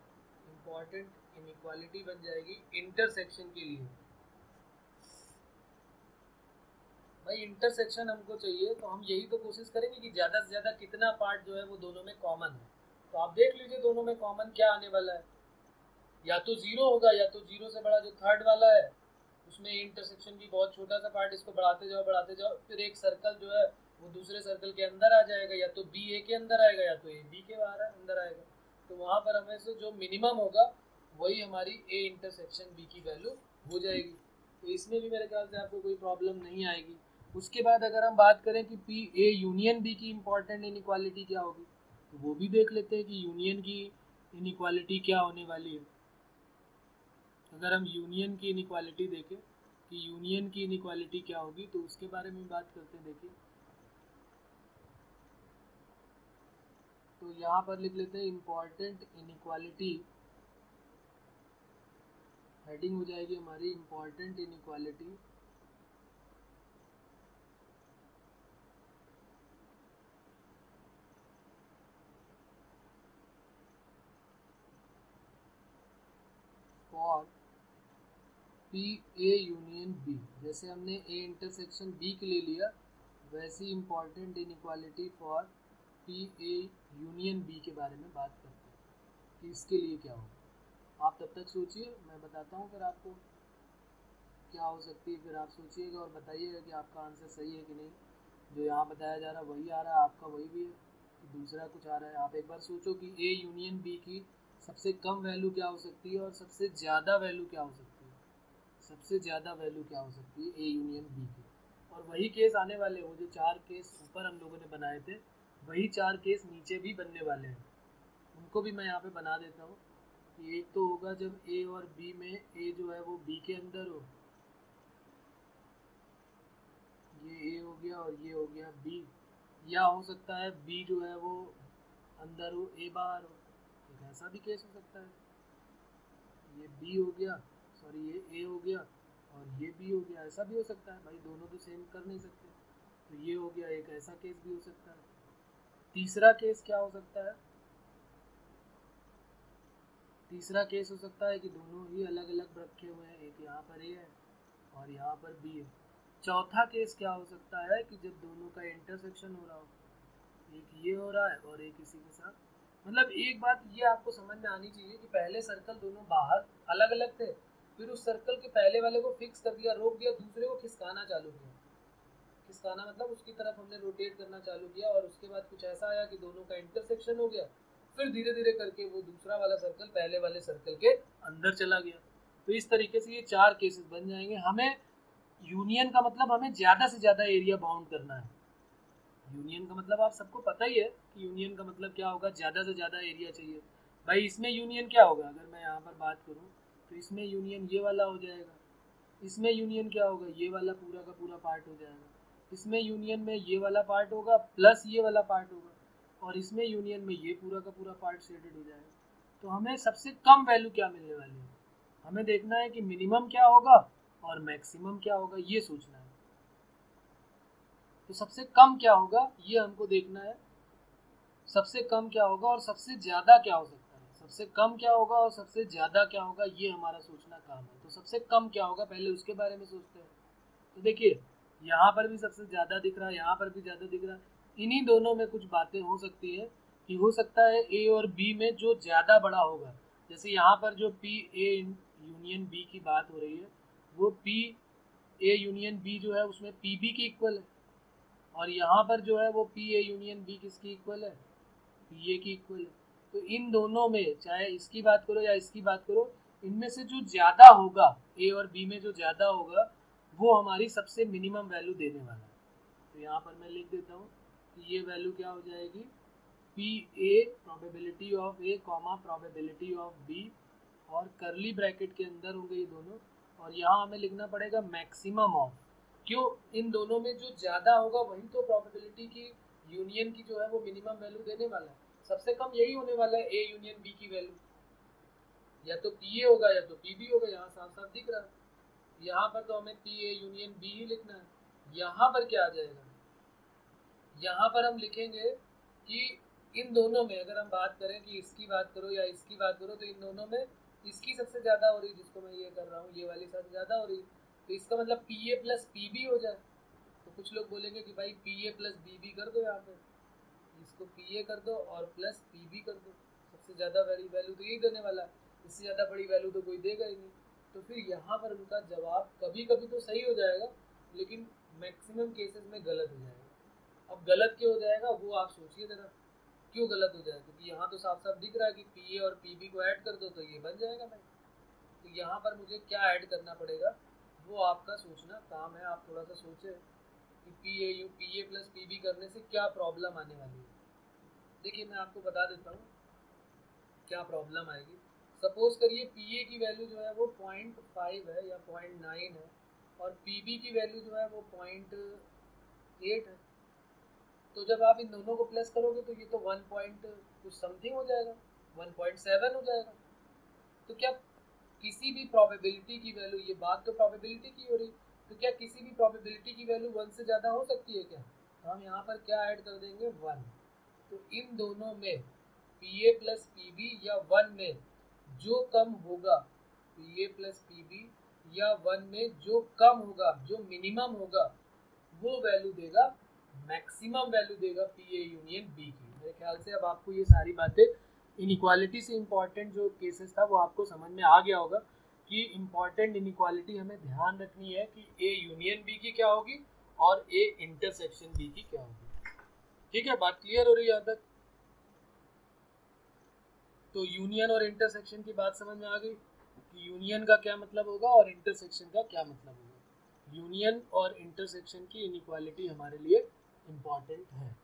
इम्पॉर्टेंट इनइक्वालिटी बन जाएगी इंटरसेक्शन के लिए। भाई इंटरसेक्शन हमको चाहिए, तो हम यही तो कोशिश करेंगे कि ज़्यादा से ज़्यादा कितना पार्ट जो है वो दोनों में कॉमन है। तो आप देख लीजिए दोनों में कॉमन क्या आने वाला है, या तो जीरो होगा, या तो जीरो से बड़ा जो थर्ड वाला है उसमें इंटरसेक्शन भी बहुत छोटा सा पार्ट, इसको बढ़ाते जाओ, फिर एक सर्कल जो है वो दूसरे सर्कल के अंदर आ जाएगा, या तो बी ए के अंदर आएगा, या तो ए बी के बाहर अंदर आएगा। तो वहाँ पर हमें से जो मिनिमम होगा वही हमारी ए इंटरसेक्शन बी की वैल्यू हो जाएगी। तो इसमें भी मेरे ख्याल से आपको कोई प्रॉब्लम नहीं आएगी। उसके बाद अगर हम बात करें कि पी ए यूनियन बी की इम्पोर्टेंट इनइक्वालिटी क्या होगी, तो वो भी देख लेते हैं कि यूनियन की इनइक्वालिटी क्या होने वाली है। अगर हम यूनियन की इनइक्वालिटी देखें कि यूनियन की इनइक्वालिटी क्या होगी, तो उसके बारे में बात करते हैं। देखिए, तो यहाँ पर लिख लेते हैं इम्पॉर्टेंट इनइक्वालिटी, हेडिंग हो जाएगी हमारी important inequality for P A union B. जैसे हमने ए इंटरसेक्शन बी के लिए लिया, वैसी important inequality for P A union B के बारे में बात करते हैं कि इसके लिए क्या होगा। आप तब तक सोचिए, मैं बताता हूँ फिर आपको क्या हो सकती है, फिर आप सोचिएगा और बताइएगा कि आपका आंसर सही है कि नहीं। जो यहाँ बताया जा रहा है वही आ रहा है, आपका वही भी है कि दूसरा कुछ आ रहा है। आप एक बार सोचो कि ए यूनियन बी की सबसे कम वैल्यू क्या हो सकती है और सबसे ज़्यादा वैल्यू क्या हो सकती है। सबसे ज़्यादा वैल्यू क्या हो सकती है ए यूनियन बी की, और वही केस आने वाले, वो जो 4 केस ऊपर हम लोगों ने बनाए थे वही 4 केस नीचे भी बनने वाले हैं। उनको भी मैं यहाँ पे बना देता हूँ कि एक तो होगा जब ए और बी में ए जो है वो बी के अंदर हो, ये ए हो गया और ये हो गया बी, या हो सकता है बी जो है वो अंदर हो ए बाहर हो, एक ऐसा भी केस हो सकता है। ये बी हो गया, सॉरी ये ए हो गया और ये बी हो गया, ऐसा भी हो सकता है। भाई दोनों तो सेम कर नहीं सकते, तो ये हो गया, एक ऐसा केस भी हो सकता है। तीसरा केस क्या हो सकता है, तीसरा केस हो सकता है कि दोनों ही अलग अलग रखे हुए हैं, एक यहाँ पर ए है और यहाँ पर बी है। चौथा केस क्या हो सकता है कि जब दोनों का इंटरसेक्शन हो रहा हो, एक ये हो रहा है और एक इसी के साथ। मतलब एक बात ये आपको समझ में आनी चाहिए कि पहले सर्कल दोनों बाहर अलग अलग थे, फिर उस सर्कल के पहले वाले को फिक्स कर दिया, रोक दिया, दूसरे को खिसकाना चालू किया। खिसकाना मतलब उसकी तरफ हमने रोटेट करना चालू किया, और उसके बाद कुछ ऐसा आया कि दोनों का इंटरसेक्शन हो गया, फिर धीरे धीरे करके वो दूसरा वाला सर्कल पहले वाले सर्कल के अंदर चला गया। तो इस तरीके से ये 4 केसेस बन जाएंगे। हमें यूनियन का मतलब हमें ज़्यादा से ज़्यादा एरिया बाउंड करना है। यूनियन का मतलब आप सबको पता ही है कि यूनियन का मतलब क्या होगा, ज़्यादा से ज़्यादा एरिया चाहिए। भाई इसमें यूनियन क्या होगा, अगर मैं यहाँ पर बात करूँ तो इसमें यूनियन ये वाला हो जाएगा, इसमें यूनियन क्या होगा, ये वाला पूरा का पूरा पार्ट हो जाएगा, इसमें यूनियन में ये वाला पार्ट होगा प्लस ये वाला पार्ट होगा, और इसमें यूनियन में ये पूरा का पूरा पार्ट शेडेड हो जाएगा। तो हमें सबसे कम वैल्यू क्या मिलने वाली है, हमें देखना है कि मिनिमम क्या होगा और मैक्सिमम क्या होगा, ये सोचना है। तो सबसे कम क्या होगा ये हमको देखना है, सबसे कम क्या होगा और सबसे ज़्यादा क्या हो सकता है, सबसे कम क्या होगा और सबसे ज़्यादा क्या होगा, ये हमारा सोचना काम है। तो सबसे कम क्या होगा पहले उसके बारे में सोचते हैं। तो देखिए यहाँ पर भी सबसे ज़्यादा दिख रहा है, यहाँ पर भी ज़्यादा दिख रहा है। इन्हीं दोनों में कुछ बातें हो सकती है कि हो सकता है ए और बी में जो ज़्यादा बड़ा होगा, जैसे यहाँ पर जो पी ए यूनियन बी की बात हो रही है, वो पी ए यूनियन बी जो है उसमें पी बी की इक्वल है, और यहाँ पर जो है वो पी ए यूनियन बी किसकी इक्वल है, पी ए की इक्वल है। तो इन दोनों में चाहे इसकी बात करो या इसकी बात करो, इनमें से जो ज़्यादा होगा ए और बी में जो ज़्यादा होगा वो हमारी सबसे मिनिमम वैल्यू देने वाला है। तो यहाँ पर मैं लिख देता हूँ कि ये वैल्यू क्या हो जाएगी, P A probability of A comma probability of B, और करली ब्रैकेट के अंदर होंगे ये दोनों, और यहाँ हमें लिखना पड़ेगा मैक्सिमम ऑफ। क्यों, इन दोनों में जो ज़्यादा होगा वही तो प्रोबेबिलिटी की यूनियन की जो है वो मिनिमम वैल्यू देने वाला है। सबसे कम यही होने वाला है ए यूनियन बी की वैल्यू। या तो पी ए होगा या तो पी बी होगा, यहाँ साफ साफ दिख रहा है। यहाँ पर तो हमें पी ए यूनियन बी ही लिखना है। यहाँ पर क्या आ जाएगा, यहाँ पर हम लिखेंगे कि इन दोनों में अगर हम बात करें कि इसकी बात करो या इसकी बात करो, तो इन दोनों में इसकी सबसे ज़्यादा हो रही, जिसको मैं ये कर रहा हूँ, ये वाली सबसे ज़्यादा हो रही, तो इसका मतलब P A plus P B हो जाए। तो कुछ लोग बोलेंगे कि भाई P A plus B B कर दो, यहाँ पे इसको पी ए कर दो और प्लस पी बी कर दो, सबसे ज़्यादा बड़ी वैल्यू तो यही देने वाला है, इससे ज़्यादा बड़ी वैल्यू तो कोई देगा ही नहीं। तो फिर यहाँ पर उनका जवाब कभी कभी तो सही हो जाएगा, लेकिन मैक्सिमम केसेस में गलत हो जाएगा। अब गलत क्यों हो जाएगा वो आप सोचिए ज़रा, क्यों गलत हो जाएगा, क्योंकि यहाँ तो साफ साफ दिख रहा है कि पी ए और पी बी को ऐड कर दो तो ये बन जाएगा भाई। तो यहाँ पर मुझे क्या ऐड करना पड़ेगा वो आपका सोचना काम है। आप थोड़ा सा सोचें कि P A plus P B करने से क्या प्रॉब्लम आने वाली है। देखिए मैं आपको बता देता हूँ क्या प्रॉब्लम आएगी। सपोज करिए पी ए की वैल्यू जो है वो 0.5 है या 0.9 है और पी बी की वैल्यू जो है वो 0.8 है। तो जब आप इन दोनों को प्लस करोगे तो ये तो 1 पॉइंट कुछ समथिंग हो जाएगा, 1.7 हो जाएगा। तो क्या किसी भी प्रोबेबिलिटी की वैल्यू, ये बात तो प्रोबेबिलिटी की हो रही, तो क्या किसी भी प्रोबेबिलिटी की वैल्यू 1 से ज़्यादा हो सकती है क्या? तो हम यहाँ पर क्या ऐड कर देंगे 1। तो इन दोनों में P A plus P B या 1 में जो कम होगा, P A plus P B या 1 में जो कम होगा, जो मिनिमम होगा, वो वैल्यू देगा, मैक्सिमम वैल्यू देगा पी ए यूनियन बी की। मेरे ख्याल से अब आपको ये सारी बातें, इनइक्वालिटी से इम्पॉर्टेंट जो केसेस था वो आपको समझ में आ गया होगा कि इम्पॉर्टेंट इनइक्वालिटी हमें ध्यान रखनी है कि ए यूनियन बी की क्या होगी और ए इंटरसेक्शन बी की क्या होगी। ठीक है, बात क्लियर हो रही है यहाँ तक? तो यूनियन और इंटरसेक्शन की बात समझ में आ गई कि यूनियन का क्या मतलब होगा और इंटरसेक्शन का क्या मतलब होगा। यूनियन और इंटरसेक्शन की इनइक्वालिटी हमारे लिए इम्पॉर्टेंट है।